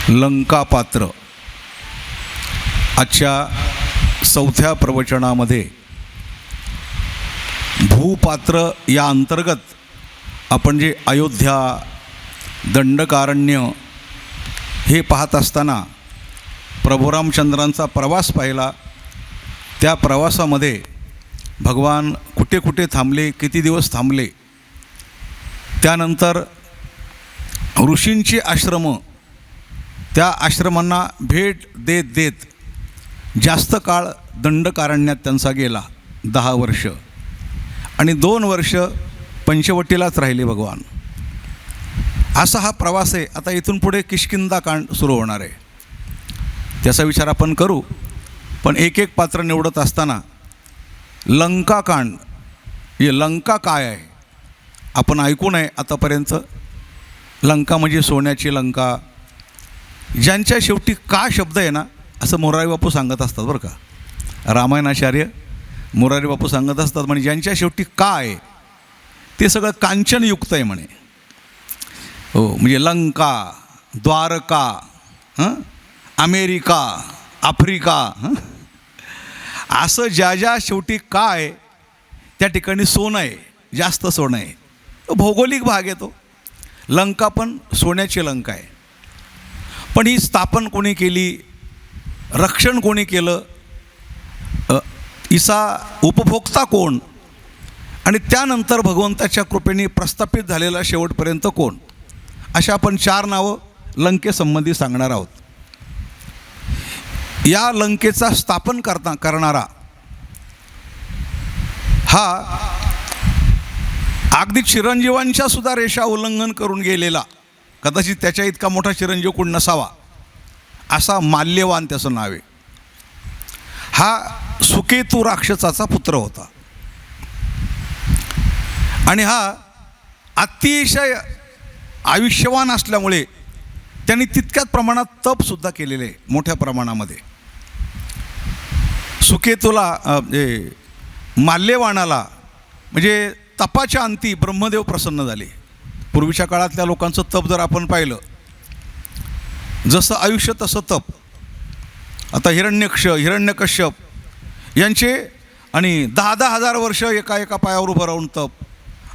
लंका पात्र आजच्या 4थ्या प्रवचनामध्ये भूपात्र या अंतर्गत आपण जे अयोध्या दंडकारण्य हे पाहत असताना प्रभू रामचंद्रांचा प्रवास पाहिला. त्या प्रवासामध्ये भगवान कुठे कुठे थांबले, किती दिवस थांबले, त्यानंतर ऋषींची आश्रम, त्या आश्रमांना भेट देत देत जास्त काळ दंडकारण्यात त्यांचा गेला 10 वर्ष, आणि 2 वर्ष पंचवटीलाच राहिले भगवान. असा हा प्रवास आहे. आता इथून पुढे किष्किंधाकांड सुरू होणार आहे, त्याचा विचार आपण करू. पण एक एक पात्र निवडत असताना लंकाकांड, हे लंका काय आहे आपण ऐकू नये आतापर्यंत. लंका म्हणजे सोन्याची लंका, ज्यांच्या शेवटी का शब्द आहे ना, असं मोरारी बापू सांगत असतात बरं का. रामायणाचार्य मोरारी बापू सांगत असतात म्हणजे ज्यांच्या शेवटी का आहे ते सगळं कांचनयुक्त आहे म्हणे. हो, म्हणजे लंका, द्वारका, अमेरिका, आफ्रिका, असं ज्या ज्या शेवटी का आहे त्या ठिकाणी सोनं आहे, जास्त सोनं आहे. भौगोलिक भाग आहे तो. लंका पण सोन्याची लंका आहे. पण ही स्थापन कोणी केली, रक्षण कोणी केलं, हिचा उपभोक्ता कोण, आणि त्यानंतर भगवंताच्या कृपेने प्रस्थापित झालेला शेवटपर्यंत कोण, अशा आपण 4 नावं लंकेसंबंधी सांगणार आहोत. या लंकेचा स्थापन करणारा हा अगदी चिरंजीवांच्या सुद्धा रेषा उल्लंघन करून गेलेला, कदाचित त्याच्या इतका मोठा चिरंजीव कोण नसावा, असा माल्यवान त्याचं नाव आहे. हा सुकेतू राक्षसाचा पुत्र होता, आणि हा अतिशय आयुष्यवान असल्यामुळे त्यांनी तितक्याच प्रमाणात तपसुद्धा केलेले आहे, मोठ्या प्रमाणामध्ये. सुकेतूला माल्यवानाला म्हणजे तपाच्या अंती ब्रह्मदेव प्रसन्न झाले. पूर्वीच्या काळातल्या लोकांचं तप जर आपण पाहिलं, जसं आयुष्य तसं तप. आता हिरण्यकश्यप यांचे आणि 10,000 हजार वर्ष एका पायावर उभं राहून तप,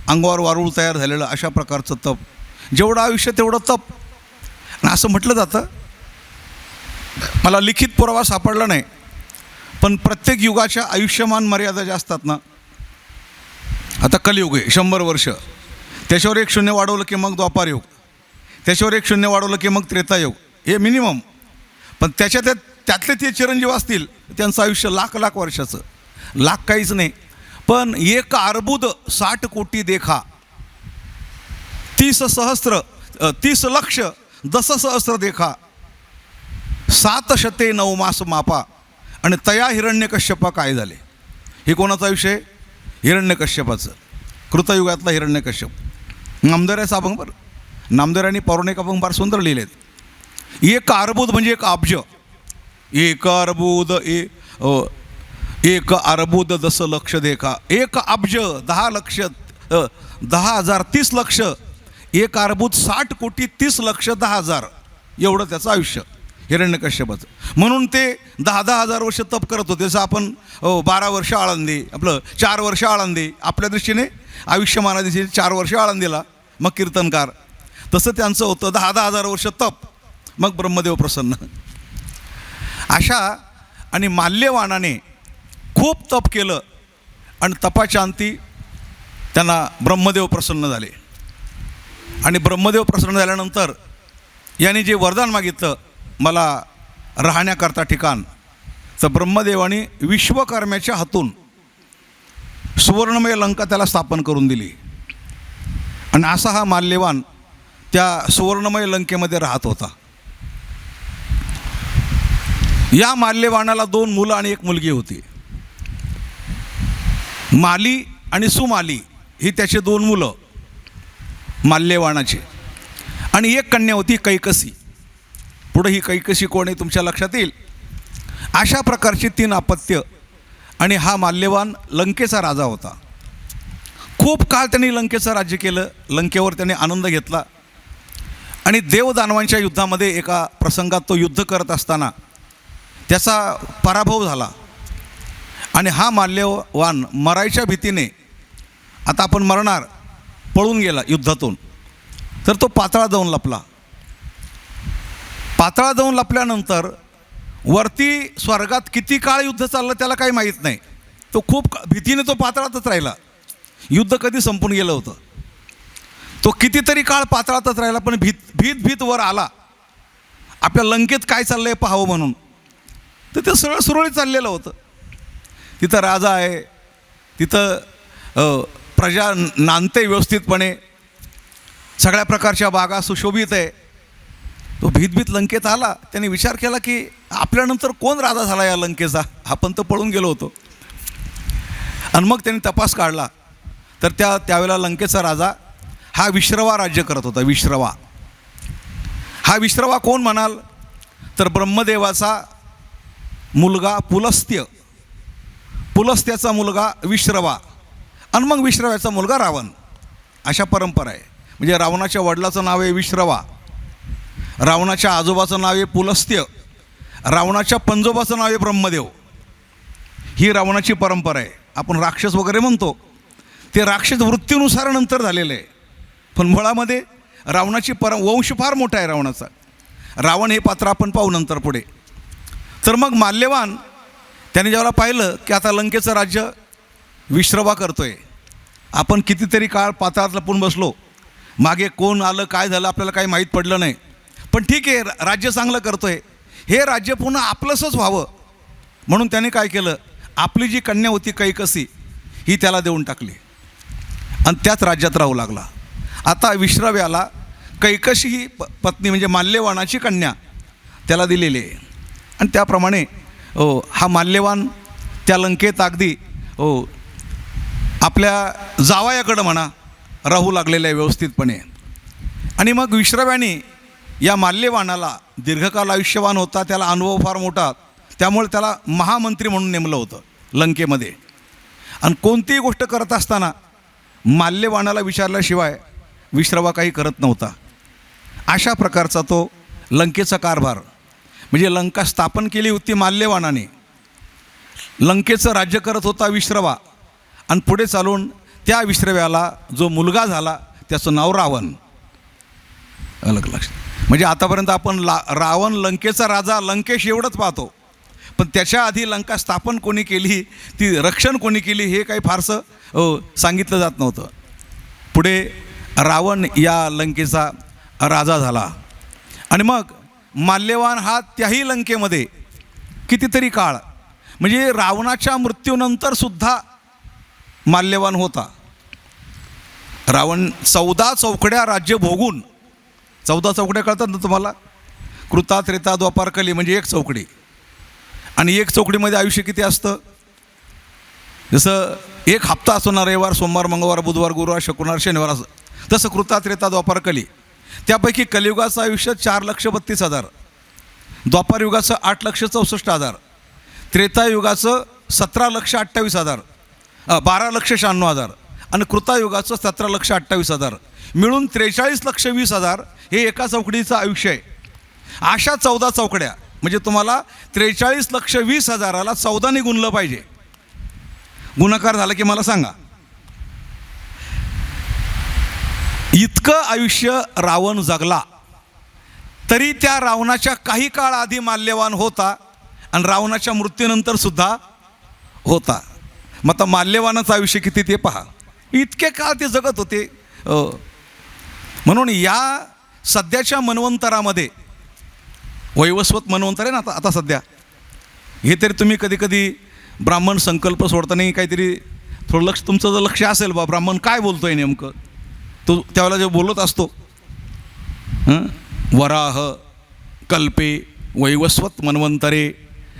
अंगावर वारूळ तयार झालेलं अशा प्रकारचं तप. जेवढं आयुष्य तेवढं तप. आणि असं म्हटलं जातं, मला लिखित पुरावा सापडला नाही, पण प्रत्येक युगाच्या आयुष्यमान मर्यादा ज्या असतात ना, आता कलियुग आहे 100 वर्ष, त्याच्यावर 1 शून्य वाढवलं की मग द्वापारयुग, त्याच्यावर 1 शून्य वाढवलं की मग त्रेतायुग, हे मिनिमम. पण त्यातले ते चिरंजीव असतील त्यांचं आयुष्य लाख वर्षाचं. लाख काहीच नाही, पण 1 अर्बुद 60 कोटी देखा, 30 लक्ष 10 सहस्र देखा, 709 मास मापा. आणि तया हिरण्यकश्यपा काय झाले. हे कोणाचं आयुष्य आहे? हिरण्यकश्यपाचं, कृतयुगातला हिरण्यकश्यप. नामदेवरायचा अभंग बरं, नामदेवरायांनी पौराणिक अभंग फार सुंदर लिहिलेत. 1 अर्बुद म्हणजे 1 अब्ज, 1 अर्बुद 1 अर्बुद 10 लक्ष देखा, 1 अब्ज 10 लक्ष 10,000 30 लक्ष, 1 अर्बुद 60 कोटी 30 लक्ष 10,000, एवढं त्याचं आयुष्य हिरण्यकश्यपाचं. म्हणून ते 10,000 हजार वर्ष तप करत होते. जसं आपण 12 वर्ष आळंदी, आपलं 4 वर्ष आळंदी, आपल्या दृष्टीने आयुष्यमाना दिवशी 4 वर्ष आळंदीला, मग कीर्तनकार. तसं त्यांचं होतं 10,000 हजार वर्ष तप, मग ब्रह्मदेव प्रसन्न. अशा आणि माल्यवानाने खूप तप केलं, आणि तपाच्या अंती त्यांना ब्रह्मदेव प्रसन्न झाले. आणि ब्रह्मदेव प्रसन्न झाल्यानंतर याने जे वरदान मागितलं, मला राहण्याकरता ठिकाण, तर ब्रह्मदेवाने विश्वकर्म्याच्या हातून सुवर्णमय लंका त्याला स्थापन करून दिली. आणि असा हा माल्यवान त्या सुवर्णमय लंकेमध्ये राहत होता. या माल्यवानाला 2 मुलं आणि 1 मुलगी होती. माली आणि सुमाली ही त्याचे 2 मुलं माल्यवानाचे, आणि 1 कन्या होती कैकसी. पुढं ही कैकसी कोण आहे तुमच्या लक्षात येईल. अशा प्रकारची 3 अपत्य. आणि हा माल्यवान लंकेचा राजा होता. खूप काळ त्यांनी लंकेचं राज्य केलं, लंकेवर त्याने आनंद घेतला. आणि देवदानवांच्या युद्धामध्ये एका प्रसंगात तो युद्ध करत असताना त्याचा पराभव झाला आणि हा माल्यवान मरायच्या भीतीने, आता आपण मरणार, पळून गेला युद्धातून. तर तो पाताळात जाऊन लपला. पाताळात जाऊन लपल्यानंतर वरती स्वर्गात किती काळ युद्ध चाललं त्याला काही माहीत नाही. तो खूप भीतीने तो पाताळातच राहिला. युद्ध कधी संपून गेलं होतं. तो कितीतरी काळ पाताळातच राहिला, पण भीत वर आला आपल्या लंकेत काय चाललं आहे पाहावं म्हणून. तर ते सरळ सुरळीत चाललेलं होतं. तिथं राजा आहे, तिथं प्रजा नांदते व्यवस्थितपणे, सगळ्या प्रकारच्या बागा सुशोभित आहे. तो भीत लंकेत आला. त्याने विचार केला की आपल्यानंतर कोण राजा झाला या लंकेचा, आपण तर पळून गेलो होतो. आणि मग त्यांनी तपास काढला तर त्यावेळेला लंकेचा राजा हा विश्रवा राज्य करत होता. हा विश्रवा कोण म्हणाल तर ब्रह्मदेवाचा मुलगा पुलस्त्याचा मुलगा विश्रवा आणि मग विश्रव्याचा मुलगा रावण, अशा परंपरा आहे. म्हणजे रावणाच्या वडिलाचं नाव आहे विश्रवा, रावणाच्या आजोबाचं नाव आहे पुलस्त्य, रावणाच्या पंजोबाचं नाव आहे ब्रह्मदेव. ही रावणाची परंपरा आहे. आपण राक्षस वगैरे म्हणतो ते राक्षस वृत्तीनुसार नंतर झालेलं आहे, पण मुळामध्ये रावणाची वंश फार मोठा आहे रावणाचा. रावण हे पात्र आपण पाहू नंतर पुढे. तर मग माल्यवान त्याने ज्यावेळेला पाहिलं की आता लंकेचं राज्य विश्रवा करतोय, आपण कितीतरी काळ पाताळात लपून बसलो, मागे कोण आलं काय झालं आपल्याला काही माहीत पडलं नाही, पण ठीक आहे राज्य चांगलं करतोय, हे राज्य पुन्हा आपलंसंच व्हावं म्हणून त्याने काय केलं, आपली जी कन्या होती कैकसी ही त्याला देऊन टाकली आणि त्याच राज्यात राहू लागला. आता विश्रव्याला कैकसी ही पत्नी म्हणजे माल्यवानाची कन्या त्याला दिलेली आहे. आणि त्याप्रमाणे हा माल्यवान त्या लंकेत अगदी आपल्या जावयाकडं म्हणा राहू लागलेलं आहे व्यवस्थितपणे. आणि मग विश्रव्याने या माल्यवानाला दीर्घकाल आयुष्यवान होता, त्याला अनुभव फार मोठा, त्यामुळे त्याला महामंत्री म्हणून नेमलं होतं लंकेमध्ये. आणि कोणतीही गोष्ट करत असताना माल्यवानाला विचारल्याशिवाय विश्रवा काही करत नव्हता. अशा प्रकारचा तो लंकेचा कारभार, म्हणजे लंका स्थापन केली होती माल्यवानाने, लंकेचं राज्य करत होता विश्रवा. आणि पुढे चालून त्या विश्रव्याला जो मुलगा झाला त्याचं नाव रावण. अलग लक्षात. म्हणजे आतापर्यंत आपण रावण लंकेचा राजा लंकेश एवढंच पाहतो, पण त्याच्या आधी लंका स्थापन कोणी केली, ती रक्षण कोणी केली हे काही फारसं सांगितलं जात नव्हतं. पुढे रावण या लंकेचा राजा झाला. आणि मग माल्यवान हा त्याही लंकेमध्ये कितीतरी काळ, म्हणजे रावणाच्या मृत्यूनंतर सुद्धा माल्यवान होता. रावण 14 चौकड्या राज्य भोगून, 14 चौकड्या कळतात ना तुम्हाला, कृता त्रेता द्वापार कली म्हणजे एक चौकडी. आणि एक चौकडीमध्ये आयुष्य किती असतं, जसं एक हप्ता असतो ना, रविवार सोमवार मंगळवार बुधवार गुरुवार शुक्रवार शनिवार, असं तसं कृता त्रेता द्वापार कली. त्यापैकी कलियुगाचं आयुष्य 4,32,000, द्वापारयुगाचं 8,64,000, त्रेतायुगाचं 17,28,000, 12,96,000 आणि कृतायुगाचं 17,28,000, मिळून 43,20,000 हे एका चौकडीचं आयुष्य आहे. अशा 14 चौकड्या, म्हणजे तुम्हाला 43,20,000ला 14ने गुणलं पाहिजे. गुणाकार झाला की मला सांगा. इतकं आयुष्य रावण जगला, तरी त्या रावणाच्या काही काळ आधी माल्यवान होता आणि रावणाच्या मृत्यूनंतर सुद्धा होता. मग आता माल्यवानाचं आयुष्य किती ते पहा. इतके काळ ते जगत होते. म्हणून या सध्याच्या मन्वंतरामध्ये, वैवस्वत मन्वंतर आहे ना आता सध्या, हे तरी तुम्ही कधी कधी ब्राह्मण संकल्प सोडताना काहीतरी थोडं लक्ष, तुमचं जर लक्ष असेल बा ब्राह्मण काय बोलतो आहे नेमकं, तो त्यावेळेला जे बोलत असतो वराह कल्पे वैवस्वत मन्वंतरे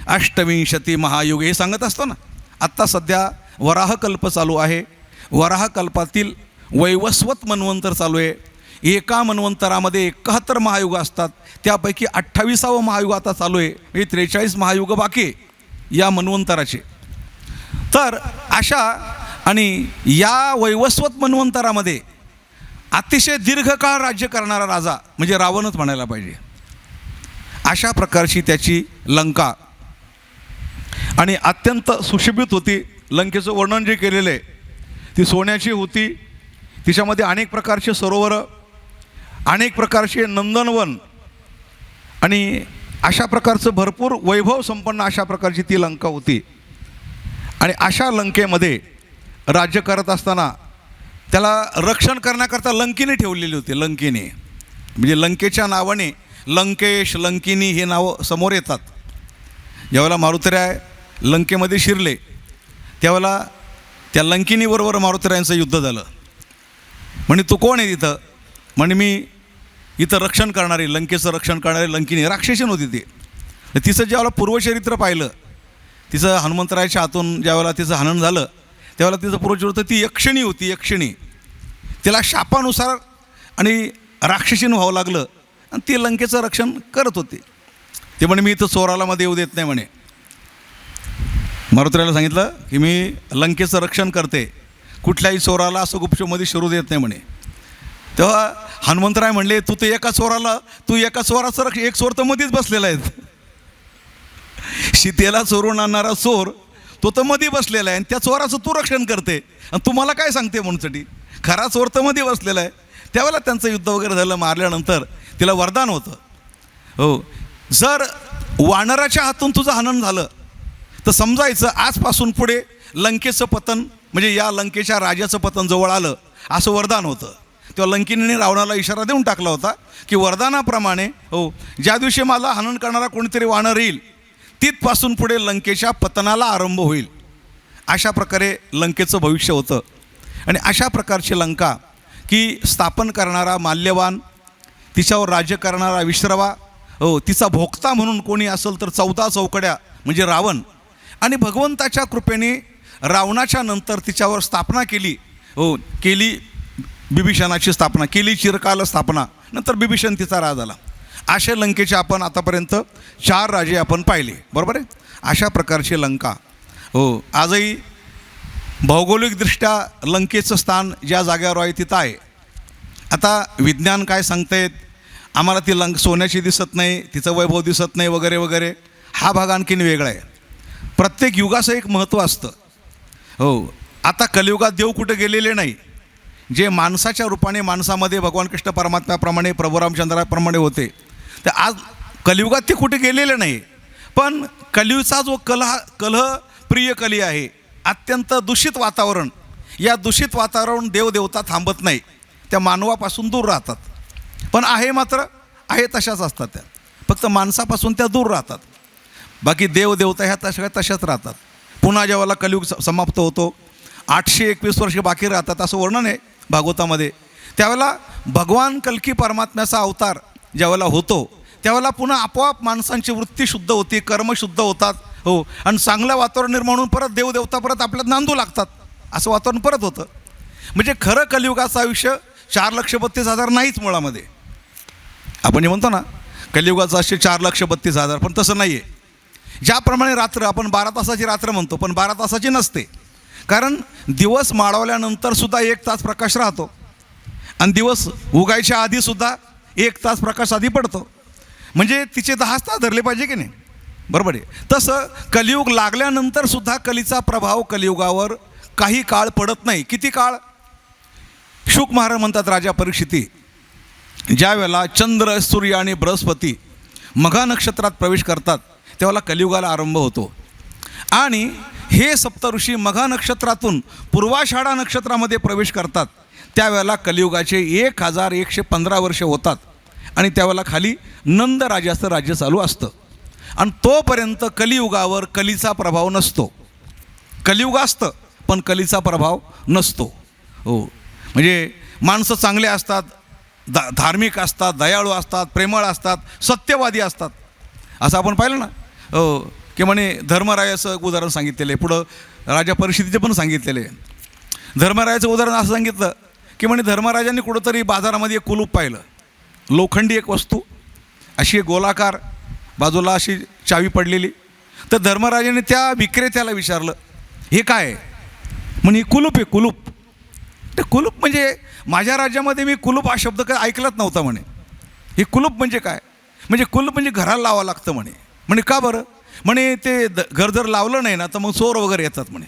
अष्टविंशती महायुग हे सांगत असतो ना. आत्ता सध्या वराह कल्प चालू आहे. वराह कल्पातील वैवस्वत मन्वंतर चालू आहे. एका मन्वंतरामध्ये 71 महायुग असतात, त्यापैकी 28वां महायुग आता चालू आहे. हे 43 महायुग बाकी आहे या मन्वंतराचे. तर अशा आणि या वैवस्वत मन्वंतरामध्ये अतिशय दीर्घकाळ राज्य करणारा राजा म्हणजे रावणच म्हणायला पाहिजे. अशा प्रकारची त्याची लंका आणि अत्यंत सुशोभित होती. लंकेचं वर्णन जे केलेलं आहे ती सोन्याची होती. तिच्यामध्ये अनेक प्रकारचे सरोवरं, अनेक प्रकारचे नंदनवन आणि अशा प्रकारचं भरपूर वैभव संपन्न अशा प्रकारची ती लंका होती. आणि अशा लंकेमध्ये राज्य करत असताना त्याला रक्षण करण्याकरता लंकिनी ठेवलेली होती. लंकिनी म्हणजे लंकेच्या नावाने लंकेश, लंकिनी हे नावं समोर येतात. ज्यावेळेला मारुतीराय लंकेमध्ये शिरले त्यावेळेला त्या लंकिनीबरोबर मारुतीरायांचं युद्ध झालं. म्हणे तू कोण आहे तिथं? म्हणे मी इथं रक्षण करणारी, लंकेचं रक्षण करणारी लंकिनी राक्षसीन होती ती. तिचं ज्यावेळेला पूर्वचरित्र पाहिलं, तिचं हनुमंतरायाच्या हातून ज्यावेळेला तिचं हनन झालं त्यावेळेला तिचं पूर्वचरित्र ती यक्षिणी होती. यक्षिणी तिला शापानुसार आणि राक्षसीन व्हावं लागलं आणि ती लंकेचं रक्षण करत होती. ते म्हणे मी इथं चोराला मध्ये येऊ देत नाही म्हणे. मारुतीरायाला सांगितलं की मी लंकेचं रक्षण करते, कुठल्याही चोराला असं गुपचूपमध्ये शिरू देत नाही म्हणे. तेव्हा हनुमंतराय म्हणले तू तर एका चोराचं एक चोर तर मध्येच बसलेला आहे. सीतेला चोरून आणणारा चोर तो तर मध्ये बसलेला आहे आणि त्या चोराचं तू रक्षण करते आणि तुम्हाला काय सांगते म्हणूनसाठी. खरा चोर तर मध्ये बसलेला आहे. त्यावेळेला त्यांचं युद्ध वगैरे झालं. मारल्यानंतर तिला वरदान होतं, हो जर वानराच्या हातून तुझं हनन झालं तर समजायचं आजपासून पुढे लंकेचं पतन म्हणजे या लंकेच्या राजाचं पतन जवळ आलं असं वरदान होतं. तेव्हा लंकिनीने रावणाला इशारा देऊन टाकला होता की वरदानाप्रमाणे हो ज्या दिवशी मला हनन करणारा कोणीतरी वानर येईल तिथपासून पुढे लंकेच्या पतनाला आरंभ होईल. अशा प्रकारे लंकेचं भविष्य होतं. आणि अशा प्रकारची लंका की स्थापन करणारा माल्यवान, तिच्यावर राज्य करणारा विश्रवा, हो तिचा भोक्ता म्हणून कोणी असेल तर 14 चौकड्या म्हणजे रावण. आणि भगवंताच्या कृपेने रावणाच्या नंतर तिच्यावर स्थापना केली, हो केली बिभीषणाची स्थापना केली, चिरकाल स्थापना, नंतर बिभीषण तिचा राज झाला. अशा लंकेचे आपण आतापर्यंत 4 राजे आपण पाहिले, बरोबर आहे. अशा प्रकारची लंका, हो आजही भौगोलिकदृष्ट्या लंकेचं स्थान ज्या जागेवर आहे तिथं आहे. आता विज्ञान काय सांगतायत, आम्हाला ती सोन्याची दिसत नाही, तिचं वैभव दिसत नाही वगैरे वगैरे, हा भाग आणखीन वेगळा आहे. प्रत्येक युगाचं एक महत्त्व असतं. हो आता कलियुगात देव कुठे गेलेले नाही. जे माणसाच्या रूपाने माणसामध्ये भगवान कृष्ण परमात्म्याप्रमाणे प्रभू रामचंद्राप्रमाणे होते तर आज कलियुगात ते कुठे गेलेले नाही. पण कलियुगचा जो कलह प्रिय कली आहे, अत्यंत दूषित वातावरण, या दूषित वातावरण देवदेवता थांबत नाही, त्या मानवापासून दूर राहतात. पण आहे मात्र आहे तशाच असतात त्या, फक्त माणसापासून त्या दूर राहतात. बाकी देवदेवता ह्या तशाच राहतात. पुन्हा जेव्हा कलियुग समाप्त होतो 821 वर्ष बाकी राहतात असं वर्णन आहे भागवतामध्ये. त्यावेळेला भगवान कल्की परमात्म्याचा अवतार ज्यावेळेला होतो त्यावेळेला पुन्हा आपोआप माणसांची वृत्ती शुद्ध होती, कर्म शुद्ध होतात, हो आणि चांगलं वातावरण निर्माण होऊन परत देवदेवता परत आपल्यात नांदू लागतात, असं वातावरण परत होतं. म्हणजे खरं कलियुगाचं आयुष्य 4,32,000 नाहीच मुळामध्ये. आपण जे म्हणतो ना कलियुगाचं आयुष्य 4,32,000, पण तसं नाही आहे. ज्याप्रमाणे रात्र आपण 12 तासाची रात्र म्हणतो, पण 12 तासाची नसते. कारण दिवस माळवल्यानंतर सुद्धा 1 तास प्रकाश राहतो आणि दिवस उगायच्या आधीसुद्धा 1 तास प्रकाश आधी पडतो. म्हणजे तिचे 10 तास धरले पाहिजे की नाही, बरोबर आहे. तसं कलियुग लागल्यानंतर सुद्धा कलीचा प्रभाव कलियुगावर काही काळ पडत नाही. किती काळ? शुक महाराज म्हणतात राजा परीक्षिती, ज्या वेळेला चंद्र, सूर्य आणि बृहस्पती मघा नक्षत्रात प्रवेश करतात त्यावेळेला कलियुगाला आरंभ होतो. आणि हे सप्तऋषी मघा नक्षत्रातून पूर्वाषाढा नक्षत्रामध्ये प्रवेश करतात त्यावेळेला कलियुगाचे 1115 वर्ष होतात. आणि त्यावेळेला खाली नंद राजाचं राज्य चालू असतं. आणि तोपर्यंत कलियुगावर कलीचा प्रभाव नसतो. कलियुग असतं पण कलीचा प्रभाव नसतो. हो म्हणजे माणसं चांगले असतात, धार्मिक असतात, दयाळू असतात, प्रेमळ असतात, सत्यवादी असतात. असं आपण पाहिलं ना, हो की म्हणे धर्मरायाचं उदाहरण सांगितलेलं आहे, पुढं राजा परिस्थितीचे पण सांगितलेले आहे. धर्मरायाचं उदाहरण असं सांगितलं की म्हणे धर्मराजांनी कुठंतरी बाजारामध्ये एक कुलूप पाहिलं, लोखंडी एक वस्तू अशी एक गोलाकार, बाजूला अशी चावी पडलेली. तर धर्मराजाने त्या विक्रेत्याला विचारलं हे काय आहे? म्हणे कुलूप आहे, कुलूप. ते कुलूप म्हणजे माझ्या राज्यामध्ये मी कुलूप हा शब्द काय ऐकलाच नव्हता म्हणे. हे कुलूप म्हणजे काय? म्हणजे कुलूप म्हणजे घराला लावावं लागतं म्हणे. म्हणे का बरं? म्हणे ते घर जर लावलं नाही ना तर मग चोर वगैरे येतात म्हणे.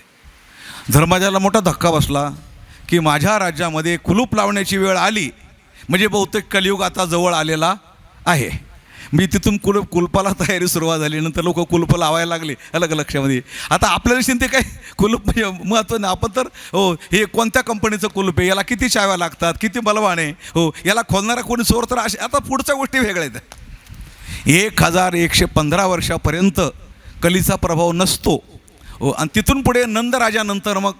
धर्माजाला मोठा धक्का बसला की माझ्या राज्यामध्ये कुलूप लावण्याची वेळ आली म्हणजे बहुतेक कलियुग आता जवळ आलेला आहे. मी तिथून कुलपाला तयारी सुरुवात झाली. नंतर लोक कुलपं लावायला लागले अलग लक्षामध्ये. आता आपल्या दिवशी ते काय कुलूप म्हणजे महत्त्व नाही. आपण तर हो हे कोणत्या कंपनीचं कुलूप आहे, याला किती चाव्या लागतात, किती बलवान आहे, हो याला खोलणारा कोणी चोर तर असे. आता पुढच्या गोष्टी वेगळ्या आहेत. 1115 वर्षापर्यंत कलीचा प्रभाव नसतो. हो आणि तिथून पुढे नंदराजानंतर मग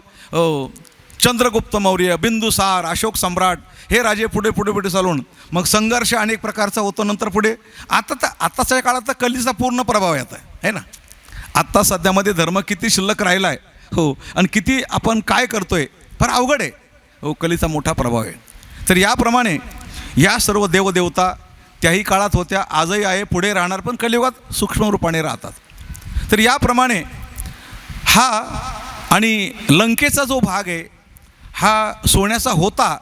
चंद्रगुप्त मौर्य, बिंदुसार, अशोक सम्राट हे राजे पुढे पुढे पुढे चालून मग संघर्ष अनेक प्रकारचा होतो. नंतर पुढे आत्ताच्या काळात तर कलीचा पूर्ण प्रभाव येत आहे ना. आत्ता सध्यामध्ये धर्म किती शिल्लक राहिला आहे हो आणि किती आपण काय करतोय फार अवघड आहे हो. कलीचा मोठा प्रभाव आहे. तर याप्रमाणे या सर्व देवदेवता त्याही काळात होत्या, आजही आहे, पुढे राहणार, पण कलियुगात सूक्ष्म रूपाने राहतात. तर याप्रमाणे हा आणि लंकेचा जो भाग आहे हा सोन्याचा होता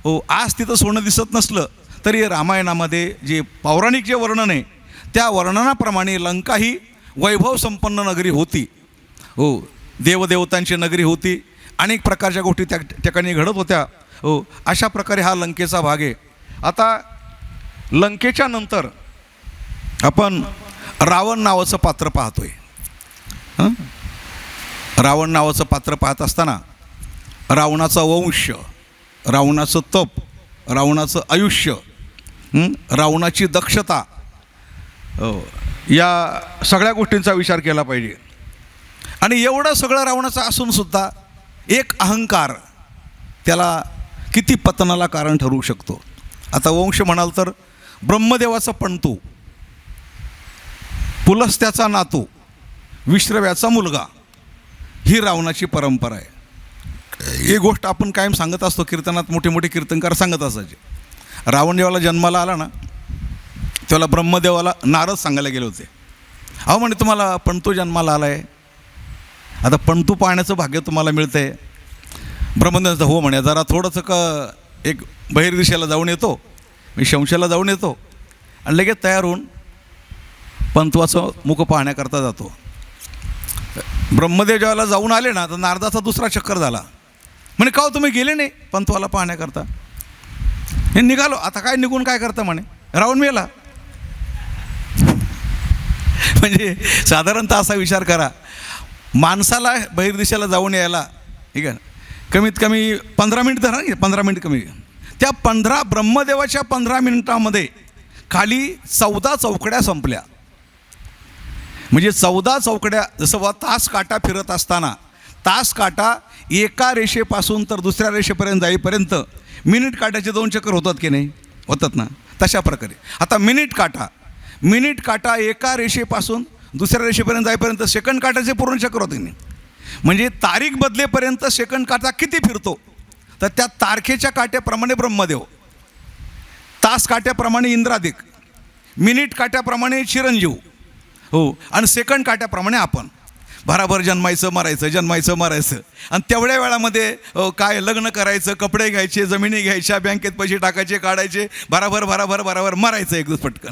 हो. आज तिथं सोनं दिसत नसलं तरी रामायणामध्ये जे पौराणिक जे वर्णन आहे त्या वर्णनाप्रमाणे लंका ही वैभव संपन्न नगरी होती हो. देवदेवतांची नगरी होती. अनेक प्रकारच्या गोष्टी त्या ठिकाणी घडत होत्या हो. अशा प्रकारे हा लंकेचा भाग आहे. आता लंकेच्या नंतर आपण रावण नावाचं पात्र पाहतोय. रावण नावाचं पात्र पाहत असताना रावणाचा वंश, रावणाचं तप, रावणाचं आयुष्य, रावणाची दक्षता या सगळ्या गोष्टींचा विचार केला पाहिजे. आणि एवढं सगळं रावणाचं असूनसुद्धा एक अहंकार त्याला किती पतनाला कारण ठरवू शकतो. आता वंश म्हणाल तर ब्रह्मदेवाचा पणतू, पुलस्त्याचा नातू, विश्रव्याचा मुलगा, ही रावणाची परंपरा आहे. ही गोष्ट आपण कायम सांगत असतो. कीर्तनात मोठे मोठे कीर्तनकार सांगत असायचे. रावण जेव्हा जन्माला आला ना त्याला ब्रह्मदेवाला नारद सांगायला गेले होते. अहो म्हणे तुम्हाला पणतू जन्माला आला आहे, आता पणतू पाहण्याचं भाग्य तुम्हाला मिळतं आहे. ब्रह्मदेवाचं हो म्हणे जरा थोडंसं एक बहिर्दिशेला जाऊन येतो, मी शंशेला जाऊन येतो आणि लगेच तयार होऊन पंतवाचं मुख पाहण्याकरता जातो. ब्रह्मदेव जेव्हा जाऊन आले ना तर नारदाचा दुसरा चक्कर झाला. म्हणे का तुम्ही गेले नाही पंतवाला पाहण्याकरता? हे निघालो. आता काय निघून काय करता म्हणे, रावण मेला. म्हणजे साधारणतः असा विचार करा, माणसाला बहिर्दिशेला जाऊन यायला ठीक आहे कमीत कमी 15 मिनिट धरा, 15 मिनिट कमी. त्या ब्रह्मदेवाच्या 15 मिनिटामध्ये खाली 14 चौकड्या संपल्या. म्हणजे 14 चौकड्या, जसं तास काटा फिरत असताना तास काटा एका रेषेपासून तर दुसऱ्या रेषेपर्यंत जाईपर्यंत मिनिट काट्याचे 2 चक्कर होतात की नाही, होतात ना, तशा प्रकारे. आता मिनिट काटा एका रेषेपासून दुसऱ्या रेषेपर्यंत जाईपर्यंत सेकंड काट्याचे पूर्ण चक्कर होते नाही. म्हणजे तारीख बदलेपर्यंत सेकंड काटा किती फिरतो तर त्या तारखेच्या काट्याप्रमाणे ब्रह्मदेव, तास काट्याप्रमाणे इंद्रादिक, मिनिट काट्याप्रमाणे चिरंजीव हो, आणि सेकंड काट्याप्रमाणे आपण भराभर जन्मायचं मरायचं आणि तेवढ्या वेळामध्ये काय लग्न करायचं, कपडे घ्यायचे, जमिनी घ्यायच्या, बँकेत पैसे टाकायचे, काढायचे, भराभर मरायचं एक दिवस पटकन.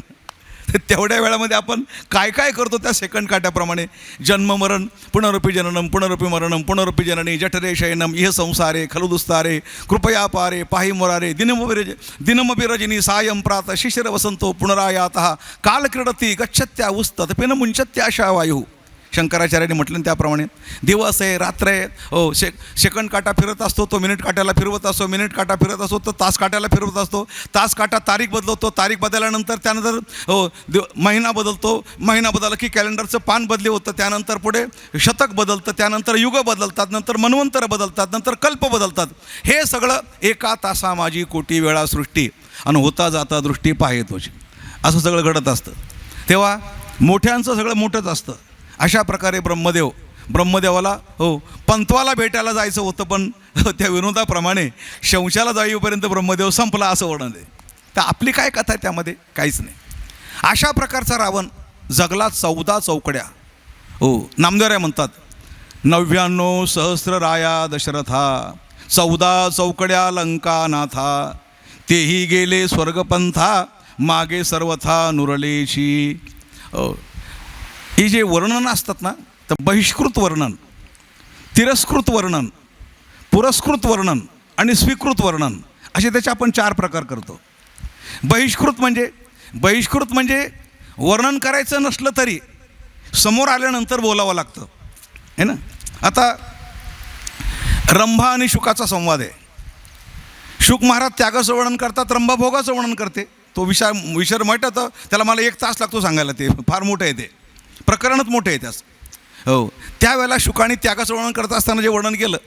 तर तेवढ्या वेळामध्ये आपण काय काय करतो त्या सेकंड काट्याप्रमाणे जन्म मरण, पुनरुपी जननम, पुनरुपी मरणम, पुनरुपी जननी, जठरे शयनम, इह संसारे खलु दुस्तारे, कृपया पारे पाहि मुरारे, दिनमभिरजनी सायं प्रात शिशिर वसंतो पुनरायातः काल क्रीडती गच्छत्या उस्तत पिन मुंचत्याशा वायू. शंकराचार्यांनी म्हटलं त्याप्रमाणे दिवस आहे, रात्र आहे हो. सेकंड काटा फिरत असतो, तो मिनिट काट्याला फिरवत असतो, मिनिट काटा फिरत असतो, तो तास काट्याला फिरवत असतो, तास काटा तारीख बदलवतो, तारीख बदलल्यानंतर त्यानंतर हो महिना बदलतो, महिना बदलला की कॅलेंडरचं पान बदली होतं, त्यानंतर पुढे शतक बदलतं, त्यानंतर युग बदलतात, नंतर मन्वंतर बदलतात, नंतर कल्प बदलतात. हे सगळं एका तासा माझी कोटी वेळा सृष्टी आणि होता जाता दृष्टी पाहे तुझी, असं सगळं घडत असतं. तेव्हा मोठ्यांचं सगळं मोठंच असतं. अशा प्रकारे ब्रह्मदेवाला हो पंतवाला भेटायला जायचं होतं, पण त्या विनोदाप्रमाणे शंशाला जाईपर्यंत ब्रह्मदेव संपला असं वर्णन आहे. तर आपली काय कथा आहे त्यामध्ये, काहीच नाही. अशा प्रकारचा रावण जगला 14 चौकड्या हो. नामदेवराय म्हणतात 99 सहस्र राया दशरथा 14 चौकड्या लंका नाथा, तेही गेले स्वर्गपंथा, मागे सर्वथा नुरलेशी. ही जे वर्णन असतात ना, तर बहिष्कृत वर्णन, तिरस्कृत वर्णन, पुरस्कृत वर्णन आणि स्वीकृत वर्णन असे त्याचे आपण 4 प्रकार करतो. बहिष्कृत म्हणजे वर्णन करायचं नसलं तरी समोर आल्यानंतर बोलावं लागतं, है ना. आता रंभा आणि शुकाचा संवाद आहे. शुक महाराज त्यागाचं वर्णन करतात, रंभा भोगाचं वर्णन करते. तो विषय माहीत होतं त्याला, मला 1 तास लागतो सांगायला, ते फार मोठं आहे, ते प्रकरणच मोठं आहे त्याचं. हो, त्यावेळेला शुकाने त्यागाचं वर्णन करत असताना जे वर्णन केलं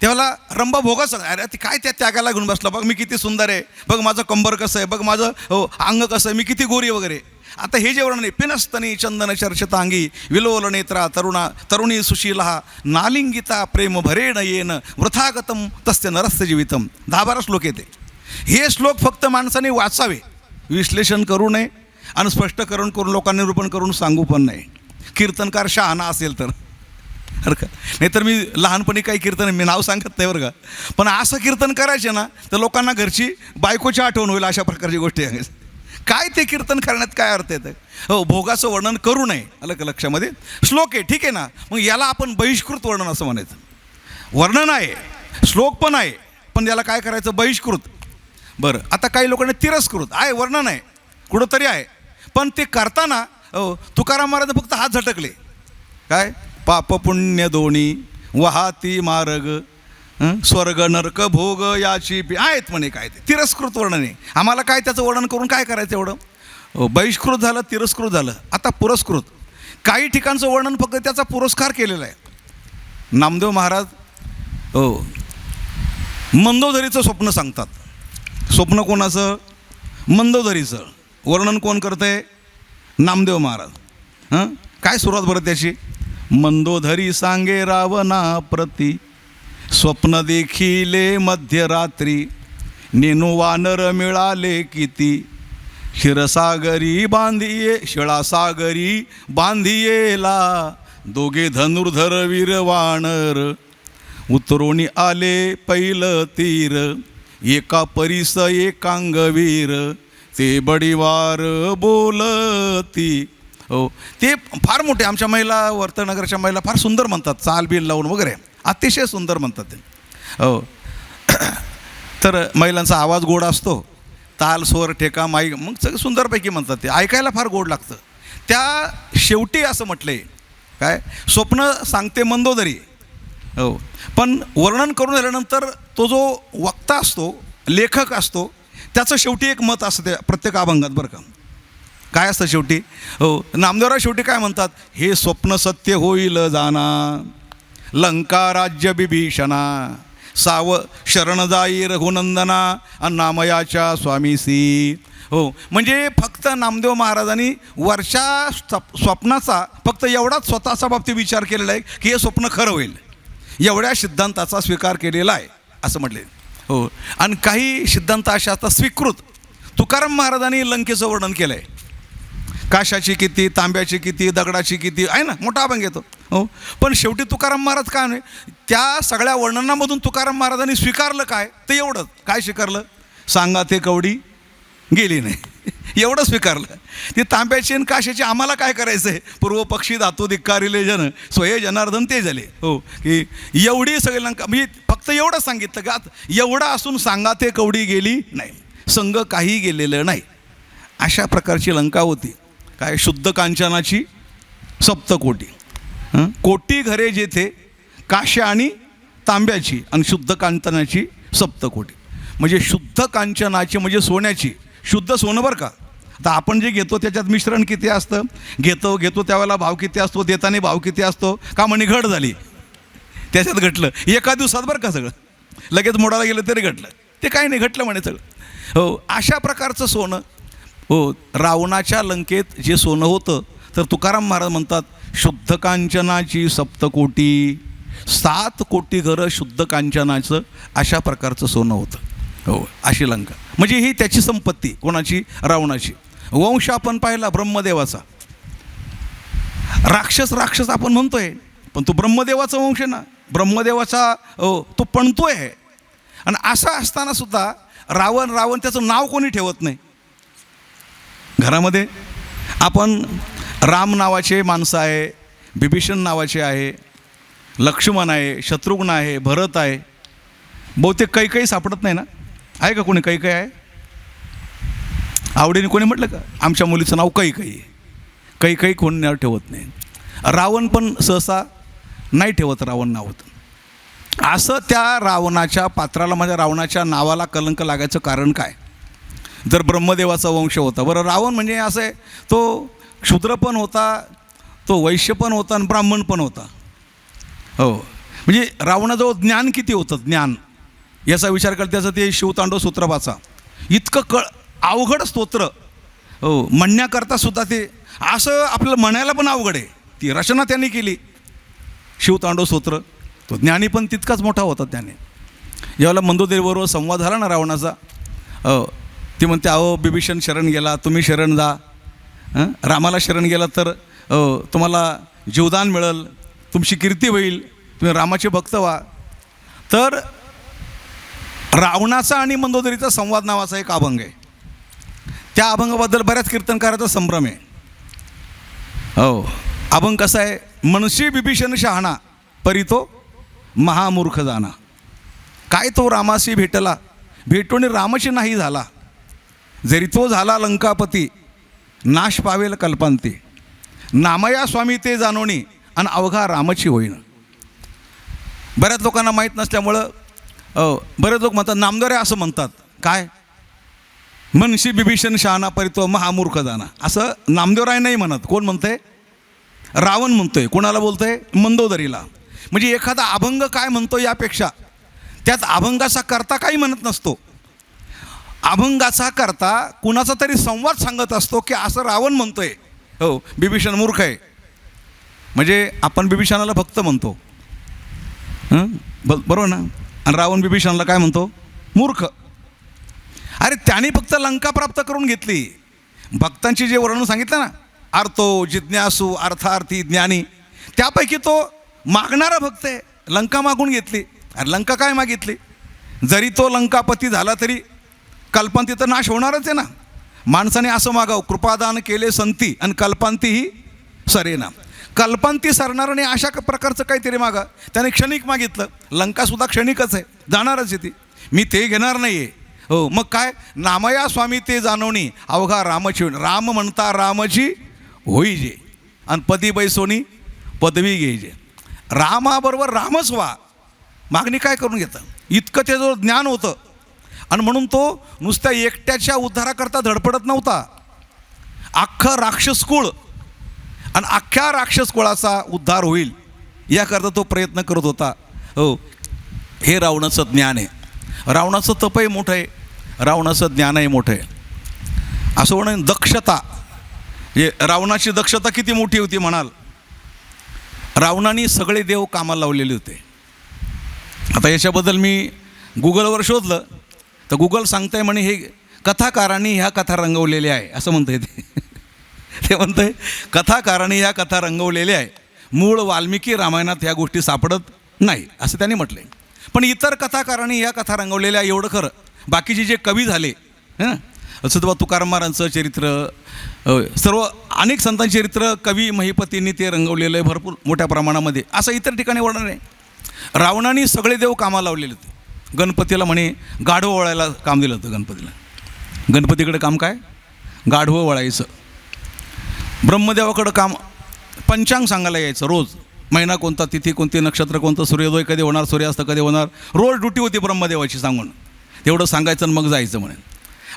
त्यावेळेला रंभा भोगाचं, अरे ती काय त्या त्यागाला घेऊन बसला, बघ मी किती सुंदर आहे, बघ माझं कंबर कसं आहे, बघ माझं अंग कसं आहे, मी किती गोरी वगैरे. आता हे जे वर्णन आहे, पिनस्तनी चंदन चर्चितांगी विलोल नेत्रा तरुणी सुशीला नालिंगिता प्रेम भरेण येन वृथागतम तस्य नरस्य जीवितम. 10-12 श्लोक येते. हे श्लोक फक्त माणसाने वाचावे, विश्लेषण करू नये आणि स्पष्टकरण करून लोकांना निरूपण करून सांगू पण नाही. कीर्तनकार शहाणा असेल तर, बरं का, नाहीतर मी लहानपणी काही कीर्तन, मी नाव सांगत नाही बरं का, पण असं कीर्तन करायचे ना तर लोकांना घरची बायकोची आठवण होईल, अशा प्रकारची गोष्टी आहे. काय ते कीर्तन करण्यात काय अर्थ येतं. हो, भोगाचं वर्णन करू नये, आलं का लक्षामध्ये. श्लोक आहे, ठीक आहे ना, मग याला आपण बहिष्कृत वर्णन असं म्हणायचं. वर्णन आहे, श्लोक पण आहे, पण याला काय करायचं, बहिष्कृत. बरं, आता काही लोकांना तिरस्कृत आहे, वर्णन आहे कुठंतरी आहे, पण ते करताना तुकाराम महाराज फक्त हात झटकले, काय पाप पुण्य दोन्ही वाहाती मार्ग, स्वर्ग नरक भोग याची आहेत म्हणे. काय ते तिरस्कृत वर्णन आहे. आम्हाला काय त्याचं वर्णन करून काय करायचं एवढं. बहिष्कृत झालं, तिरस्कृत झालं. आता पुरस्कृत, काही ठिकाणचं वर्णन फक्त त्याचा पुरस्कार केलेला आहे. नामदेव महाराज मंदोदरीचं स्वप्न सांगतात. स्वप्न कोणाचं, मंदोदरीचं. वर्णन कोण करतंय, नामदेव महाराज. काय सुरुवात बरं त्याची, मंदोदरी सांगे रावणा प्रती, स्वप्न देखिले मध्यरात्री, नेनू वानर मिळाले किती, क्षीरसागरी बांधिये शिळासागरी बांधियेला, दोघे धनुर्धर वीर वानर, उतरोणी आले पहिलं तीर, एका परीस एकांगवीर, ते बडीवार बोलती. हो, ते फार मोठे. आमच्या महिला, वर्तनगरच्या महिला फार सुंदर म्हणतात, चाल बिल लावून वगैरे, अतिशय सुंदर म्हणतात ते. हो, तर महिलांचा आवाज गोड असतो, ताल स्वर ठेका माई, मग सगळं सुंदरपैकी म्हणतात ते, ऐकायला फार गोड लागतं. त्या शेवटी असं म्हटलं आहे, काय स्वप्न सांगते मंदोदरी. हो, पण वर्णन करून झाल्यानंतर तो जो वक्ता असतो, लेखक असतो, त्याचं शेवटी एक मत असतं त्या प्रत्येक अभंगात, बरं का. काय असतं शेवटी, हो, नामदेवराव शेवटी काय म्हणतात, हे स्वप्न सत्य होईल जाना, लंका राज्य बिभीषणा, साव शरण जाई रघुनंदना, अन्नामयाच्या स्वामीसी. हो, म्हणजे फक्त नामदेव महाराजांनी वरच्या स्वप्नाचा फक्त एवढाच स्वतःचा बाबतीत विचार केलेला आहे की हे स्वप्न खरं होईल, एवढ्या सिद्धांताचा स्वीकार केलेला आहे असं म्हटले. हो, आणि काही सिद्धांत अशा आता स्वीकृत. तुकाराम महाराजांनी लंकेचं वर्णन केलं आहे, काशाची किती, तांब्याची किती, दगडाची किती आहे ना, मोठा अभंग येतो. हो, पण शेवटी तुकाराम महाराज काय नाही, त्या सगळ्या वर्णनामधून तुकाराम महाराजांनी स्वीकारलं काय, ते एवढंच. काय स्वीकारलं, सांगा ते कवडी गेली नाही, एवढं स्वीकारलं. ती तांब्याची आणि काशाची आम्हाला काय करायचं आहे, पूर्व पक्षी धातू धिक्कारिले जन स्वये जनार्दन ते झाले. हो, की एवढी सगळी लंका, म्हणजे फक्त एवढं सांगितलं का, एवढं असून सांगा ते कवडी गेली नाही, संग काही गेलेलं नाही. अशा प्रकारची लंका होती. काय, शुद्ध कांचनाची सप्तकोटी, कोटी घरे जेथे काश्या आणि तांब्याची, आणि शुद्ध कांचनाची सप्तकोटी. म्हणजे शुद्ध कांचनाची म्हणजे सोन्याची, शुद्ध सोनं बरं का. आता आपण जे घेतो त्याच्यात मिश्रण किती असतं, घेतो त्यावेळेला भाव किती असतो, देताना भाव किती असतो, का म्हणे घट झाली त्याच्यात घटलं एका दिवसात बरं का, सगळं लगेच मोडायला गेलं तरी घटलं, ते काही नाही घटलं म्हणे सगळं. हो, अशा प्रकारचं सोनं. हो, रावणाच्या लंकेत जे सोनं होतं, तर तुकाराम महाराज म्हणतात शुद्ध कांचनाची सप्तकोटी, 7 कोटी घरं शुद्ध कांचनाचं अशा प्रकारचं सोनं होतं. हो, अशी लंका. म्हणजे ही त्याची संपत्ती, कोणाची, रावणाची. वंश आपण पाहिला ब्रह्मदेवाचा. राक्षस आपण म्हणतोय, पण तो ब्रह्मदेवाचा वंश आहे ना, ब्रह्मदेवाचा तो पणतोय आहे. आणि असं असताना सुद्धा रावण त्याचं नाव कोणी ठेवत नाही. घरामध्ये आपण राम नावाचे माणसं आहे, बिभीषण नावाचे आहे, लक्ष्मण आहे, शत्रुघ्न आहे, भरत आहे. बहुतेक काही सापडत नाही ना? आहे का कोणी काही आहे? आवडीने कोणी म्हटलं का आमच्या मुलीचं नाव काही कोणी नाव ठेवत नाही. रावण पण सहसा नाही ठेवत रावण नाव होतं. असं त्या रावणाच्या पात्राला, माझ्या रावणाच्या नावाला कलंक लागायचं कारण काय? जर ब्रह्मदेवाचा वंश होता. बरं, रावण म्हणजे असं आहे, तो क्षुद्र पण होता, तो वैश्य पण होता आणि ब्राह्मण पण होता. हो, म्हणजे रावणाजवळ ज्ञान किती होतं, ज्ञान याचा विचार करता त्याचं ते शिवतांडव सूत्र वाचा. इतकं अवघड स्तोत्र, हो, म्हणण्याकरता सुद्धा ते असं आपल्याला म्हणायला पण अवघड आहे. ती रचना त्यांनी केली शिवतांडव स्तोत्र. तो ज्ञानी पण तितकाच मोठा होता. त्याने ज्यावेळेला मंदोदरीबरोबर संवाद झाला ना रावणाचा, ती म्हणते, अहो बिभीषण शरण गेला, तुम्ही शरण जा. रामाला शरण गेला तर तुम्हाला जीवदान मिळेल, तुमची कीर्ती होईल, तुम्ही रामाचे भक्त व्हा. तर रावणाचा आणि मंदोदरीचा संवाद नावाचा एक अभंग आहे. त्या अभंगाबद्दल बऱ्याच कीर्तनकाराचा संभ्रम आहे. हो, अभंग कसा आहे? मनशी बिभीषण शहाणा, परी तो महामूर्ख जाना. काय तो रामाशी भेटला, भेटून रामाशी नाही झाला. जरी तो झाला लंकापती, नाश पावेल कल्पांती. नामया स्वामी ते जाणोनी, आणि अवघा रामाची होईन. बऱ्याच लोकांना माहीत नसल्यामुळं बरेच लोक म्हणतात, नामदारे असं म्हणतात, काय मनशी बिभीषण शहाणा, परी तो महामूर्ख जाना. असं नामदेवराय नाही म्हणत. कोण म्हणतंय? रावण म्हणतोय. कोणाला बोलतोय? मंदोदरीला. म्हणजे एखादा अभंग काय म्हणतो यापेक्षा त्यात अभंगाचा करता काही म्हणत नसतो. अभंगाचा करता कुणाचा तरी संवाद सांगत असतो की असं रावण म्हणतोय, हो बिभीषण मूर्ख आहे. म्हणजे आपण बिभीषणाला भक्त म्हणतो, बरोबर ना? आणि रावण बिभीषणाला काय म्हणतो? मूर्ख. अरे त्याने फक्त लंका प्राप्त करून घेतली. भक्तांची जे वर्णन सांगितलं ना, अर्थो जिज्ञासू अर्थार्थी ज्ञानी, त्यापैकी तो मागणारा भक्त आहे. लंका मागून घेतली. अरे लंका काय मागितली? जरी तो लंकापती झाला तरी कल्पांती तर नाश होणारच आहे ना. माणसाने असं मागावं, कृपादान केले संती आणि कल्पांती ही सरेना. कल्पांती सरणार आणि अशा प्रकारचं काहीतरी मागा. त्याने क्षणिक मागितलं. लंकासुद्धा क्षणिकच आहे, जाणारच आहे ती. मी ते घेणार नाही आहे. हो, मग काय? नामया स्वामी ते जाणवणी, अवघा रामाची होईन. राम म्हणता रामची होईजे, आणि पदी बैसोनी पदवी घ्यायचे. रामाबरोबर रामच व्हा, मागणी काय करून घेतं? इतकं त्याचं ज्ञान होतं. आणि म्हणून तो नुसत्या एकट्याच्या उद्धाराकरता धडपडत नव्हता. अख्खं राक्षस कुळ आणि अख्ख्या राक्षस कुळाचा उद्धार होईल याकरता तो प्रयत्न करत होता. हो, हे रावणाचं ज्ञान आहे. रावणाचं तपही मोठं आहे, रावणाचं ज्ञानही मोठं आहे. असं म्हणून दक्षता, हे रावणाची दक्षता किती मोठी होती म्हणाल? रावणाने सगळे देव कामाला लावलेले होते. आता याच्याबद्दल मी गुगलवर शोधलं तर गुगल सांगताय म्हणे हे कथाकारांनी ह्या कथा रंगवलेल्या आहे, असं म्हणतं आहे ते म्हणतं आहे कथाकारांनी ह्या कथा रंगवलेल्या आहे, मूळ वाल्मिकी रामायणात ह्या गोष्टी सापडत नाही असं त्यांनी म्हटलं आहे. पण इतर कथाकारांनी ह्या कथा रंगवलेल्या एवढं खरं. बाकीचे जे कवी झाले सदवा तुकाराम महाराजांचं चरित्र, सर्व अनेक संतांचे चरित्र कवी महिपतींनी ते रंगवलेलं आहे भरपूर मोठ्या प्रमाणामध्ये. असं इतर ठिकाणी वर्णन आहे. रावणाने सगळे देव कामाला लावलेले होते. गणपतीला म्हणे गाढवं वळायला काम दिलं होतं. गणपतीकडे काम काय? गाढवं वळायचं. ब्रह्मदेवाकडं काम पंचांग सांगायला यायचं रोज. महिना कोणता, तिथी कोणती, नक्षत्र कोणतं, सूर्योदय कधी होणार, सूर्यास्त कधी होणार, रोज ड्युटी होती ब्रह्मदेवाची सांगून. तेवढं सांगायचं आणि मग जायचं म्हणे.